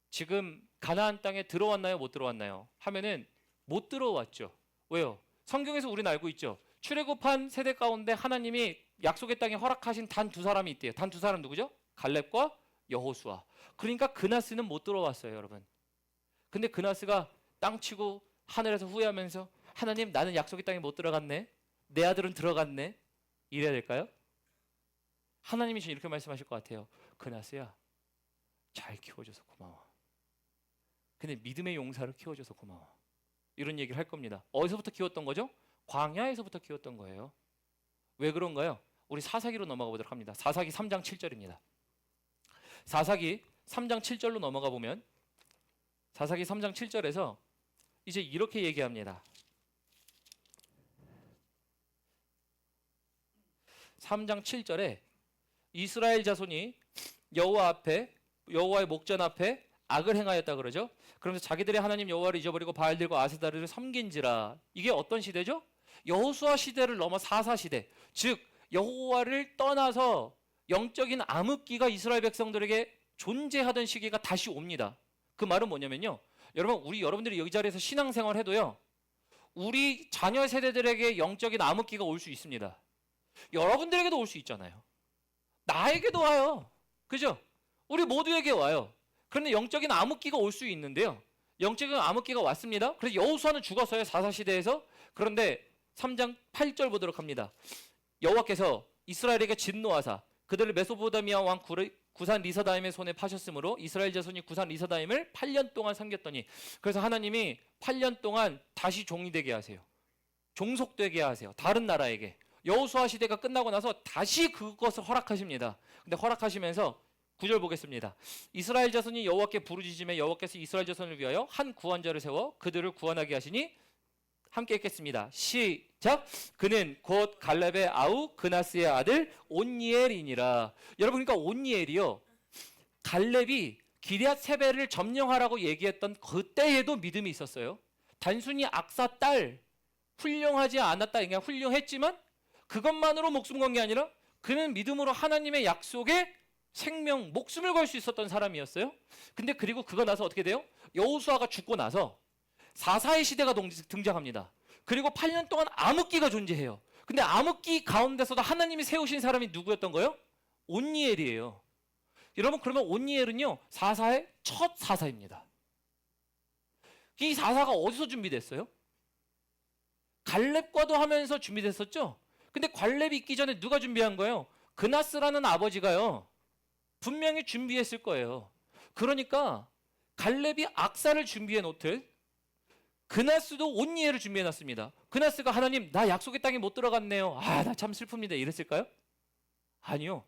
지금 가나안 땅에 들어왔나요? 못 들어왔나요? 하면은 못 들어왔죠. 왜요? 성경에서 우리는 알고 있죠. 출애굽한 세대 가운데 하나님이 약속의 땅에 허락하신 단 두 사람이 있대요. 단 두 사람 누구죠? 갈렙과 여호수아. 그러니까 그나스는 못 들어왔어요, 여러분. 근데 그나스가 땅 치고 하늘에서 후회하면서, 하나님 나는 약속의 땅에 못 들어갔네, 내 아들은 들어갔네, 이래야 될까요? 하나님이 지금 이렇게 말씀하실 것 같아요. 그나스야, 잘 키워줘서 고마워. 근데 믿음의 용사를 키워줘서 고마워. 이런 얘기를 할 겁니다. 어디서부터 키웠던 거죠? 광야에서부터 키웠던 거예요. 왜 그런가요? 우리 사사기로 넘어가 보도록 합니다. 사사기 3장 7절입니다. 사사기 3장 7절로 넘어가 보면, 사사기 3장 7절에서 이제 이렇게 얘기합니다. 3장 7절에 이스라엘 자손이 여호와 앞에, 여호와의 목전 앞에 악을 행하였다 그러죠. 그러면서 자기들의 하나님 여호와를 잊어버리고 바알들과 아세다를 섬긴지라. 이게 어떤 시대죠? 여호수아 시대를 넘어 사사 시대. 즉 여호와를 떠나서 영적인 암흑기가 이스라엘 백성들에게 존재하던 시기가 다시 옵니다. 그 말은 뭐냐면요, 여러분, 여러분들이 여기 자리에서 신앙생활 해도요, 우리 자녀 세대들에게 영적인 암흑기가 올 수 있습니다. 여러분들에게도 올 수 있잖아요. 나에게도 와요. 그죠? 우리 모두에게 와요. 그런데 영적인 암흑기가 올 수 있는데요, 영적인 암흑기가 왔습니다. 그래서 여호수아는 죽었어요, 사사시대에서. 그런데 3장 8절 보도록 합니다. 여호와께서 이스라엘에게 진노하사 그들을 메소포타미아 왕 구산 리사다임의 손에 파셨으므로 이스라엘 자손이 구산 리사다임을 8년 동안 섬겼더니, 그래서 하나님이 8년 동안 다시 종이 되게 하세요. 종속되게 하세요, 다른 나라에게. 여호수아 시대가 끝나고 나서 다시 그것을 허락하십니다. 근데 허락하시면서 9절 보겠습니다. 이스라엘 자손이 여호와께 부르짖음에 여호와께서 이스라엘 자손을 위하여 한 구원자를 세워 그들을 구원하게 하시니 함께 읽겠습니다. 시작. 그는 곧 갈렙의 아우 그나스의 아들 온니엘이니라. 여러분, 그러니까 온니엘이요, 갈렙이 기럇세벨을 점령하라고 얘기했던 그때에도 믿음이 있었어요. 단순히 악사 딸, 훌륭하지 않았다, 그냥 훌륭했지만 그것만으로 목숨 건 게 아니라 그는 믿음으로 하나님의 약속에 생명, 목숨을 걸 수 있었던 사람이었어요. 근데 그리고 그거 나서 어떻게 돼요? 여호수아가 죽고 나서 사사의 시대가 등장합니다. 그리고 8년 동안 암흑기가 존재해요. 근데 암흑기 가운데서도 하나님이 세우신 사람이 누구였던 거예요? 온니엘이에요. 여러분, 그러면 온니엘은요, 사사의 첫 사사입니다. 이 사사가 어디서 준비됐어요? 갈렙과도 하면서 준비됐었죠. 근데 갈렙이 있기 전에 누가 준비한 거예요? 그나스라는 아버지가요. 분명히 준비했을 거예요. 그러니까 갈렙이 악사를 준비해 놓듯 그나스도 온니엘을 준비해 놨습니다. 그나스가 하나님 나 약속의 땅에 못 들어갔네요. 아, 나 참 슬픕니다. 이랬을까요? 아니요.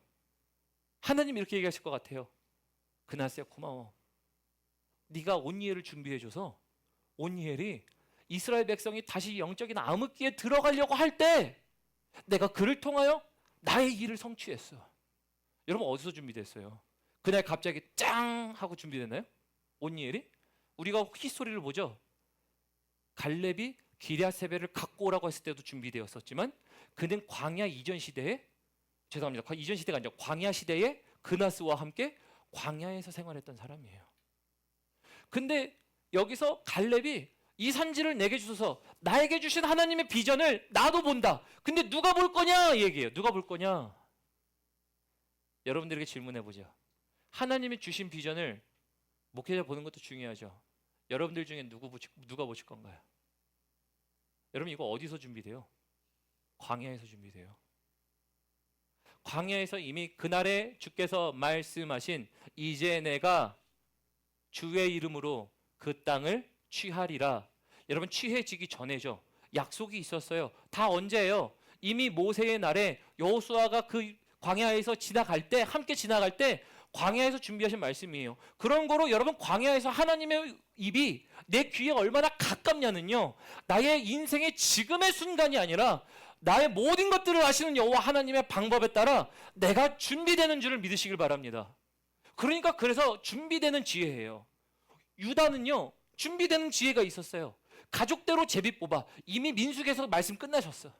하나님 이렇게 얘기하실 것 같아요. 그나스야 고마워. 네가 온니엘을 준비해줘서 온니엘이 이스라엘 백성이 다시 영적인 암흑기에 들어가려고 할 때 내가 그를 통하여 나의 일을 성취했어. 여러분 어디서 준비됐어요? 그날 갑자기 짱 하고 준비됐나요? 온니엘이? 우리가 히스토리를 보죠. 갈렙이 기럇세벨을 갖고 오라고 했을 때도 준비되었었지만 그는 광야 이전 시대에 죄송합니다. 이전 시대가 아니라 광야 시대에 그나스와 함께 광야에서 생활했던 사람이에요. 근데 여기서 갈렙이 이 산지를 내게 주소서 나에게 주신 하나님의 비전을 나도 본다. 근데 누가 볼 거냐 얘기해요. 누가 볼 거냐? 여러분들에게 질문해 보죠. 하나님이 주신 비전을 목회자 보는 것도 중요하죠. 여러분들 중에 누가 보실 건가요? 여러분 이거 어디서 준비돼요? 광야에서 준비돼요. 광야에서 이미 그날에 주께서 말씀하신 이제 내가 주의 이름으로 그 땅을 취하리라. 여러분 취해지기 전에죠. 약속이 있었어요. 다 언제예요? 이미 모세의 날에 여호수아가 그 광야에서 지나갈 때 함께 지나갈 때 광야에서 준비하신 말씀이에요. 그런 거로 여러분 광야에서 하나님의 입이 내 귀에 얼마나 가깝냐는요. 나의 인생의 지금의 순간이 아니라 나의 모든 것들을 아시는 여호와 하나님의 방법에 따라 내가 준비되는 줄을 믿으시길 바랍니다. 그러니까 그래서 준비되는 지혜예요. 유다는요. 준비되는 지혜가 있었어요. 가족대로 제비 뽑아. 이미 민수기에서 말씀 끝나셨어.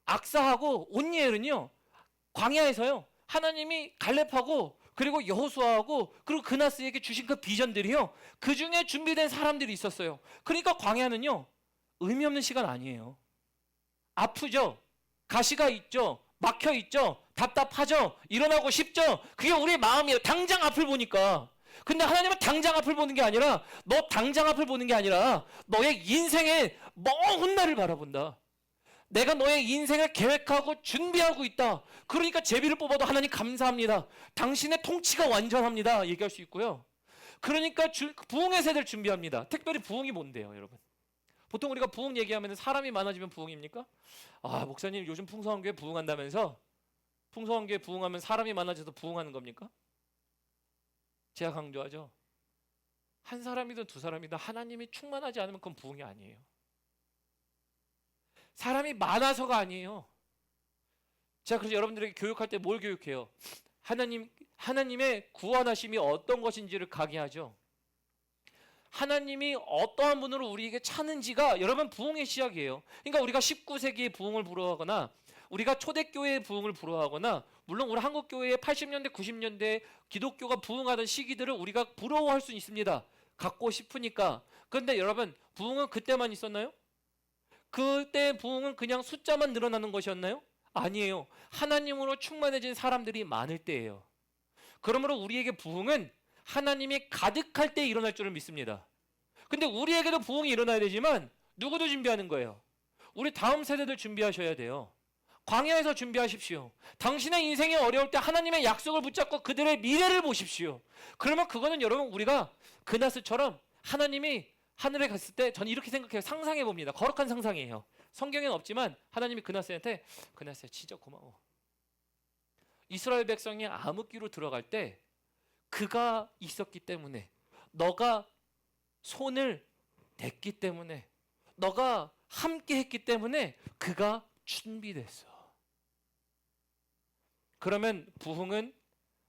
악사하고 온니엘은요. 광야에서요. 하나님이 갈렙하고 그리고 여호수아하고 그리고 그나스에게 주신 그 비전들이요. 그 중에 준비된 사람들이 있었어요. 그러니까 광야는요. 의미 없는 시간 아니에요. 아프죠. 가시가 있죠. 막혀 있죠. 답답하죠. 일어나고 싶죠. 그게 우리의 마음이에요. 당장 앞을 보니까. 근데 하나님은 당장 앞을 보는 게 아니라 너 당장 앞을 보는 게 아니라 너의 인생의 먼 날을 바라본다. 내가 너의 인생을 계획하고 준비하고 있다. 그러니까 제비를 뽑아도 하나님 감사합니다. 당신의 통치가 완전합니다. 얘기할 수 있고요. 그러니까 부흥의 세대를 준비합니다. 특별히 부흥이 뭔데요, 여러분? 보통 우리가 부흥 얘기하면 사람이 많아지면 부흥입니까? 아, 목사님 요즘 풍성한 교회 부흥한다면서 풍성한 교회 부흥하면 사람이 많아져서 부흥하는 겁니까? 제가 강조하죠. 한 사람이든 두 사람이든 하나님이 충만하지 않으면 그건 부흥이 아니에요. 사람이 많아서가 아니에요. 제가 그래서 여러분들에게 교육할 때 뭘 교육해요? 하나님의 구원하심이 어떤 것인지를 강의하죠. 하나님이 어떠한 분으로 우리에게 찾는지가 여러분 부흥의 시작이에요. 그러니까 우리가 19세기의 부흥을 부러워하거나 우리가 초대교회의 부흥을 부러워하거나 물론 우리 한국교회의 80년대 90년대 기독교가 부흥하던 시기들을 우리가 부러워할 수 있습니다. 갖고 싶으니까. 그런데 여러분 부흥은 그때만 있었나요? 그때 부흥은 그냥 숫자만 늘어나는 것이었나요? 아니에요. 하나님으로 충만해진 사람들이 많을 때예요. 그러므로 우리에게 부흥은 하나님이 가득할 때 일어날 줄을 믿습니다. 근데 우리에게도 부흥이 일어나야 되지만 누구도 준비하는 거예요? 우리 다음 세대들 준비하셔야 돼요. 광야에서 준비하십시오. 당신의 인생이 어려울 때 하나님의 약속을 붙잡고 그들의 미래를 보십시오. 그러면 그거는 여러분 우리가 그나스처럼 하나님이 하늘에 갔을 때 저는 이렇게 생각해요. 상상해 봅니다. 거룩한 상상이에요. 성경에는 없지만 하나님이 그나스한테 그나스야 진짜 고마워. 이스라엘 백성이 암흑기로 들어갈 때 그가 있었기 때문에 너가 손을 댔기 때문에 너가 함께 했기 때문에 그가 준비됐어. 그러면 부흥은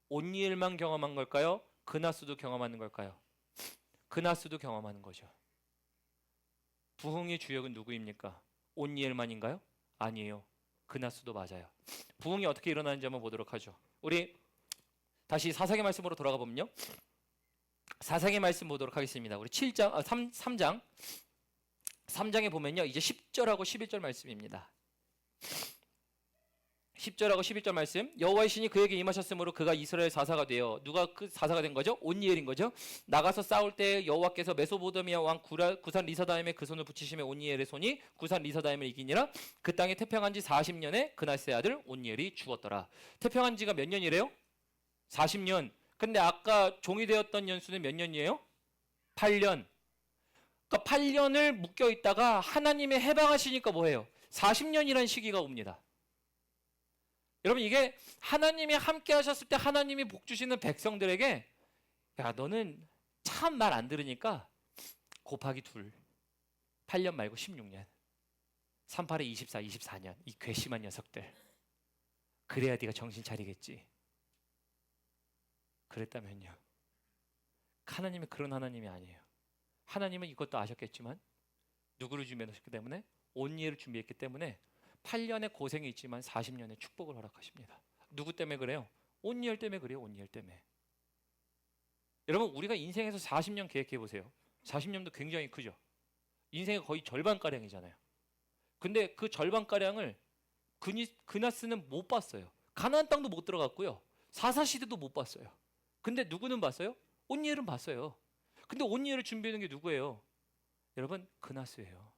온니엘만 경험한 걸까요? 그나스도 경험하는 걸까요? 그나스도 경험하는 거죠. 부흥의 주역은 누구입니까? 온니엘만인가요? 아니에요. 그나스도 맞아요. 부흥이 어떻게 일어나는지 한번 보도록 하죠. 우리 다시 사사기 말씀으로 돌아가 보면요. 사사기 말씀 보도록 하겠습니다. 우리 3장 3장에 보면요. 이제 10절하고 11절 말씀입니다. 10절하고 11절 말씀. 여호와의 신이 그에게 임하셨으므로 그가 이스라엘 사사가 되어, 누가 그 사사가 된 거죠? 온니엘인 거죠. 나가서 싸울 때 여호와께서 메소보다미아 왕 구산 리사다임의 그 손을 붙이심에 온니엘의 손이 구산 리사다임을 이기니라. 그 땅에 태평한 지 40년에 그나스의 아들 온니엘이 죽었더라. 태평한 지가 몇 년이래요? 40년. 근데 아까 종이 되었던 연수는 몇 년이에요? 8년. 그러니까 8년을 묶여 있다가 하나님의 해방하시니까 뭐예요? 40년이라는 시기가 옵니다. 여러분, 이게 하나님이 함께 하셨을 때 하나님이 복 주시는 백성들에게, 야, 너는 참 말 안 들으니까 곱하기 2, 8년 말고 16년, 38에 24, 24년, 이 괘씸한 녀석들, 그래야 네가 정신 차리겠지. 그랬다면요, 하나님이 그런 하나님이 아니에요. 하나님은 이것도 아셨겠지만 누구를 준비했기 때문에? 온니엘을 준비했기 때문에 8년의 고생이 있지만 40년의 축복을 허락하십니다. 누구 때문에 그래요? 온니엘 때문에 그래요. 온니엘 때문에. 여러분, 우리가 인생에서 40년 계획해 보세요. 40년도 굉장히 크죠. 인생의 거의 절반가량이잖아요. 근데 그 절반가량을 그나스는 못 봤어요. 가나안 땅도 못 들어갔고요. 사사시대도 못 봤어요. 근데 누구는 봤어요? 온니엘은 봤어요. 근데 온니엘을 준비하는 게 누구예요? 여러분, 그나스예요.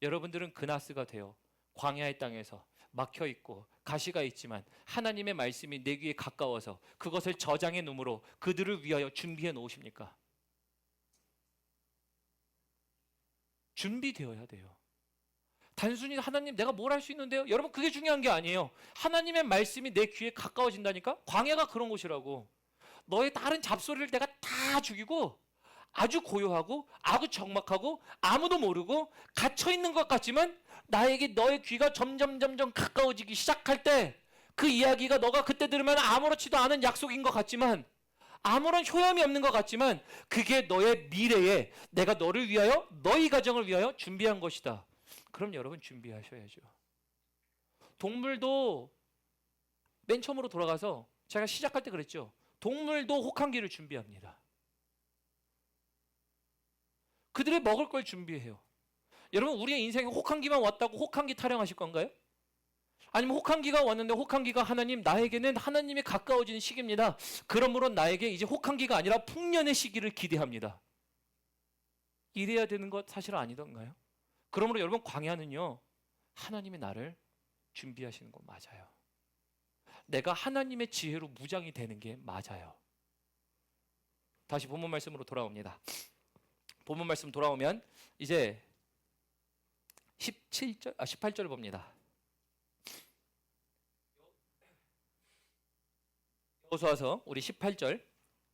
여러분들은 그나스가 되어 광야의 땅에서 막혀 있고 가시가 있지만 하나님의 말씀이 내 귀에 가까워서 그것을 저장해 놓음으로 그들을 위하여 준비해 놓으십니까? 준비되어야 돼요. 단순히 하나님 내가 뭘 할 수 있는데요? 여러분, 그게 중요한 게 아니에요. 하나님의 말씀이 내 귀에 가까워진다니까? 광야가 그런 곳이라고. 너의 다른 잡소리를 내가 다 죽이고 아주 고요하고 아주 적막하고 아무도 모르고 갇혀있는 것 같지만 나에게 너의 귀가 점점 가까워지기 시작할 때 그 이야기가 너가 그때 들으면 아무렇지도 않은 약속인 것 같지만, 아무런 효험이 없는 것 같지만, 그게 너의 미래에 내가 너를 위하여, 너희 가정을 위하여 준비한 것이다. 그럼 여러분 준비하셔야죠. 동물도 맨 처음으로 돌아가서 제가 시작할 때 그랬죠. 동물도 혹한기를 준비합니다. 그들의 먹을 걸 준비해요. 여러분, 우리의 인생에 혹한기만 왔다고 혹한기 타령하실 건가요? 아니면 혹한기가 왔는데 혹한기가 하나님, 나에게는 하나님이 가까워지는 시기입니다. 그러므로 나에게 이제 혹한기가 아니라 풍년의 시기를 기대합니다. 이래야 되는 것 사실 아니던가요? 그러므로 여러분, 광야는요, 하나님이 나를 준비하시는 거 맞아요. 내가 하나님의 지혜로 무장이 되는 게 맞아요. 다시 본문 말씀으로 돌아옵니다. 본문 말씀 돌아오면 이제 18절 봅니다. 여호수아서 우리 18절,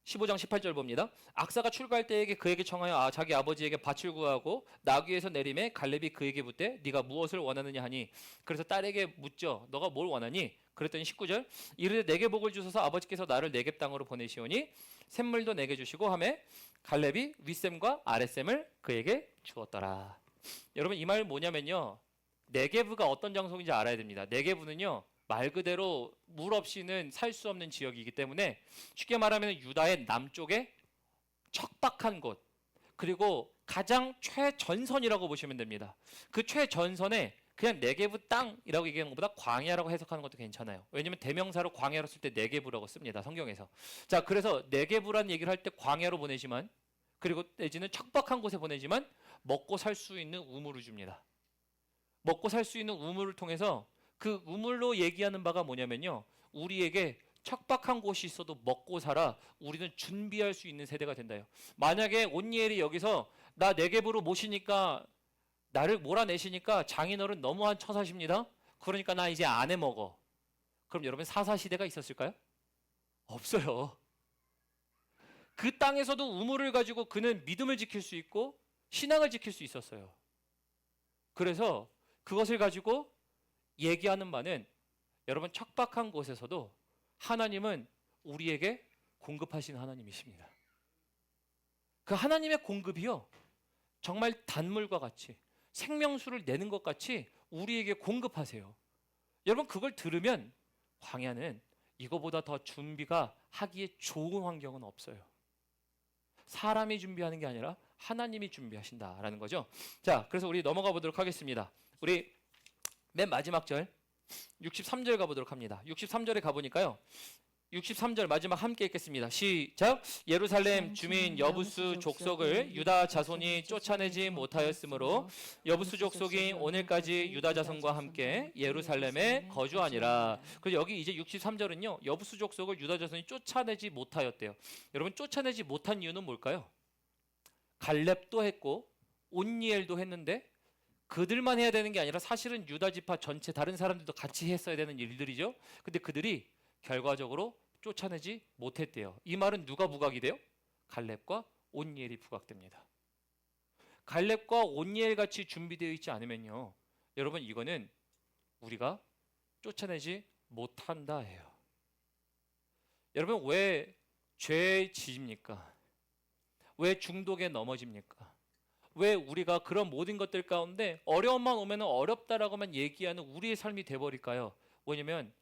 15장 18절 봅니다. 악사가 출가할 때에게 그에게 청하여 자기 아버지에게 밭을 구하고 나귀에서 내림에 갈렙이 그에게 묻되 네가 무엇을 원하느냐 하니, 그래서 딸에게 묻죠. 너가 뭘 원하니? 그랬더니 19절, 이르되 내게 복을 주소서 아버지께서 나를 네겝 땅으로 보내시오니 샘물도 내게 주시고 하매 갈렙이 윗샘과 아랫샘을 그에게 주었더라. 여러분, 이 말 뭐냐면요, 네겝가 어떤 장소인지 알아야 됩니다. 네겝은요, 말 그대로 물 없이는 살 수 없는 지역이기 때문에 쉽게 말하면 유다의 남쪽에 척박한 곳, 그리고 가장 최전선이라고 보시면 됩니다. 그 최전선에 그냥 네겝 땅이라고 얘기하는 것보다 광야라고 해석하는 것도 괜찮아요. 왜냐하면 대명사로 광야로 쓸 때 네겝이라고 씁니다, 성경에서. 자, 그래서 네겝이라는 얘기를 할 때 광야로 보내지만, 그리고 내지는 척박한 곳에 보내지만 먹고 살 수 있는 우물을 줍니다. 먹고 살 수 있는 우물을 통해서, 그 우물로 얘기하는 바가 뭐냐면요, 우리에게 척박한 곳이 있어도 먹고 살아 우리는 준비할 수 있는 세대가 된다요. 만약에 온니엘이 여기서 나 네겝으로 모시니까, 나를 몰아내시니까 장인어른 너무한 처사십니다, 그러니까 나 이제 안 해먹어. 그럼 여러분, 사사시대가 있었을까요? 없어요. 그 땅에서도 우물을 가지고 그는 믿음을 지킬 수 있고 신앙을 지킬 수 있었어요. 그래서 그것을 가지고 얘기하는 바는, 여러분, 척박한 곳에서도 하나님은 우리에게 공급하시는 하나님이십니다. 그 하나님의 공급이요, 정말 단물과 같이 생명수를 내는 것 같이 우리에게 공급하세요. 여러분, 그걸 들으면 광야는 이거보다 더 준비가 하기에 좋은 환경은 없어요. 사람이 준비하는 게 아니라 하나님이 준비하신다라는 거죠. 자, 그래서 우리 넘어가 보도록 하겠습니다. 우리 맨 마지막 절, 63절 가보도록 합니다. 63절에 가보니까요. 63절 마지막 함께 읽겠습니다. 시작. 예루살렘 주민 여부수 족속을 유다 자손이 쫓아내지 못하였으므로 여부수 족속이 오늘까지 유다 자손과 함께 예루살렘에 거주하니라. 그래서 여기 이제 63절은요. 여부수 족속을 유다 자손이 쫓아내지 못하였대요. 여러분 쫓아내지 못한 이유는 뭘까요? 갈렙도 했고 온니엘도 했는데 그들만 해야 되는 게 아니라 사실은 유다 지파 전체 다른 사람들도 같이 했어야 되는 일들이죠. 근데 그들이 결과적으로 쫓아내지 못했대요. 이 말은 누가 부각이 돼요? 갈렙과 온니엘이 부각됩니다. 갈렙과 온니엘 같이 준비되어 있지 않으면요, 여러분 이거는 우리가 쫓아내지 못한다 해요. 여러분 왜 죄에 지십니까? 왜 중독에 넘어집니까? 왜 우리가 그런 모든 것들 가운데 어려움만 오면 어렵다라고만 얘기하는 우리의 삶이 돼버릴까요? 왜냐면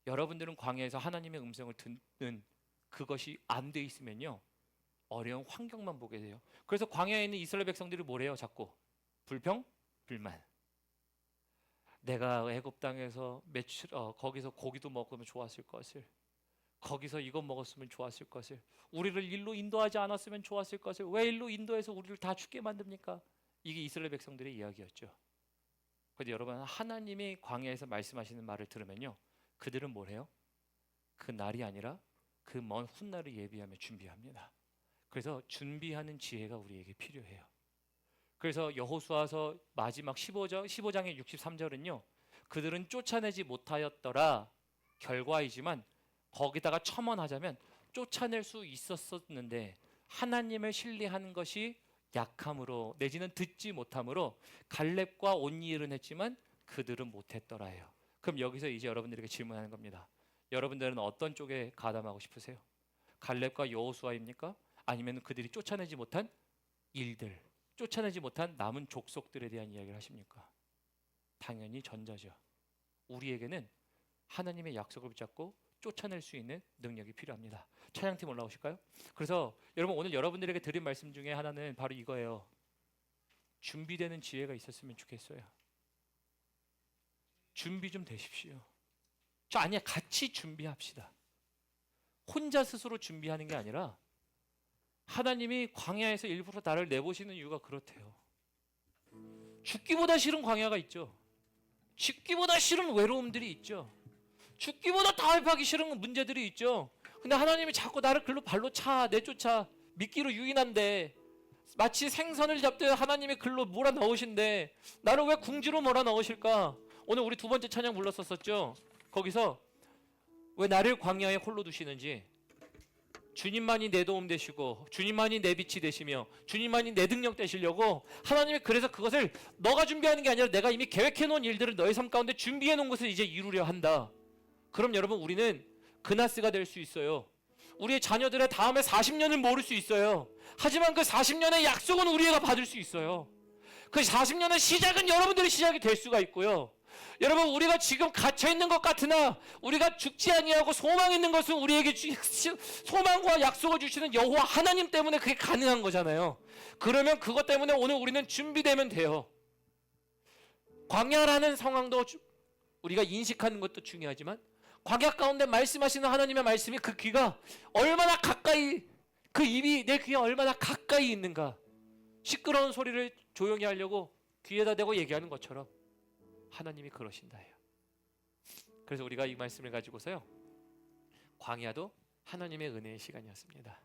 여러분들은 광야에서 하나님의 음성을 듣는 그것이 안 돼 있으면요, 어려운 환경만 보게 돼요. 그래서 광야에 있는 이스라엘 백성들이 뭐래요? 자꾸 불평, 불만. 내가 애굽 땅에서 거기서 고기도 먹으면 좋았을 것을, 거기서 이거 먹었으면 좋았을 것을, 우리를 일로 인도하지 않았으면 좋았을 것을, 왜 일로 인도해서 우리를 다 죽게 만듭니까? 이게 이스라엘 백성들의 이야기였죠. 그런데 여러분, 하나님이 광야에서 말씀하시는 말을 들으면요, 그들은 뭘 해요? 그 날이 아니라 그 먼 훗날을 예비하며 준비합니다. 그래서 준비하는 지혜가 우리에게 필요해요. 그래서 여호수아서 마지막 15장의 63절은요, 그들은 쫓아내지 못하였더라 결과이지만 거기다가 첨언하자면 쫓아낼 수 있었었는데 하나님을 신뢰하는 것이 약함으로 내지는 듣지 못함으로 갈렙과 온니엘은 했지만 그들은 못했더라예요. 그럼 여기서 이제 여러분들에게 질문하는 겁니다. 여러분들은 어떤 쪽에 가담하고 싶으세요? 갈렙과 여호수아입니까? 아니면 그들이 쫓아내지 못한 일들, 쫓아내지 못한 남은 족속들에 대한 이야기를 하십니까? 당연히 전자죠. 우리에게는 하나님의 약속을 붙잡고 쫓아낼 수 있는 능력이 필요합니다. 찬양팀 올라오실까요? 그래서 여러분, 오늘 여러분들에게 드린 말씀 중에 하나는 바로 이거예요. 준비되는 지혜가 있었으면 좋겠어요. 준비 좀 되십시오. 아니야, 같이 준비합시다. 혼자 스스로 준비하는 게 아니라 하나님이 광야에서 일부러 나를 내보시는 이유가 그렇대요. 죽기보다 싫은 광야가 있죠. 죽기보다 싫은 외로움들이 있죠. 죽기보다 타협하기 싫은 문제들이 있죠. 근데 하나님이 자꾸 나를 글로 발로 내쫓아 미끼로 유인한데, 마치 생선을 잡듯 하나님의 글로 몰아넣으신데 나를 왜 궁지로 몰아넣으실까? 오늘 우리 두 번째 찬양 불렀었죠. 거기서 왜 나를 광야에 홀로 두시는지, 주님만이 내 도움 되시고 주님만이 내 빛이 되시며 주님만이 내 능력 되시려고 하나님이 그래서 그것을 너가 준비하는 게 아니라 내가 이미 계획해 놓은 일들을 너의 삶 가운데 준비해 놓은 것을 이제 이루려 한다. 그럼 여러분, 우리는 그나스가 될 수 있어요. 우리의 자녀들의 다음에 40년을 모를 수 있어요. 하지만 그 40년의 약속은 우리가 받을 수 있어요. 그 40년의 시작은 여러분들의 시작이 될 수가 있고요. 여러분, 우리가 지금 갇혀있는 것 같으나 우리가 죽지 아니하고 소망 있는 것은 우리에게 소망과 약속을 주시는 여호와 하나님 때문에 그게 가능한 거잖아요. 그러면 그것 때문에 오늘 우리는 준비되면 돼요. 광야라는 상황도 우리가 인식하는 것도 중요하지만 광야 가운데 말씀하시는 하나님의 말씀이 그 귀가 얼마나 가까이, 그 입이 내 귀에 얼마나 가까이 있는가. 시끄러운 소리를 조용히 하려고 귀에다 대고 얘기하는 것처럼 하나님이 그러신다 해요. 그래서 우리가 이 말씀을 가지고서요, 광야도 하나님의 은혜의 시간이었습니다.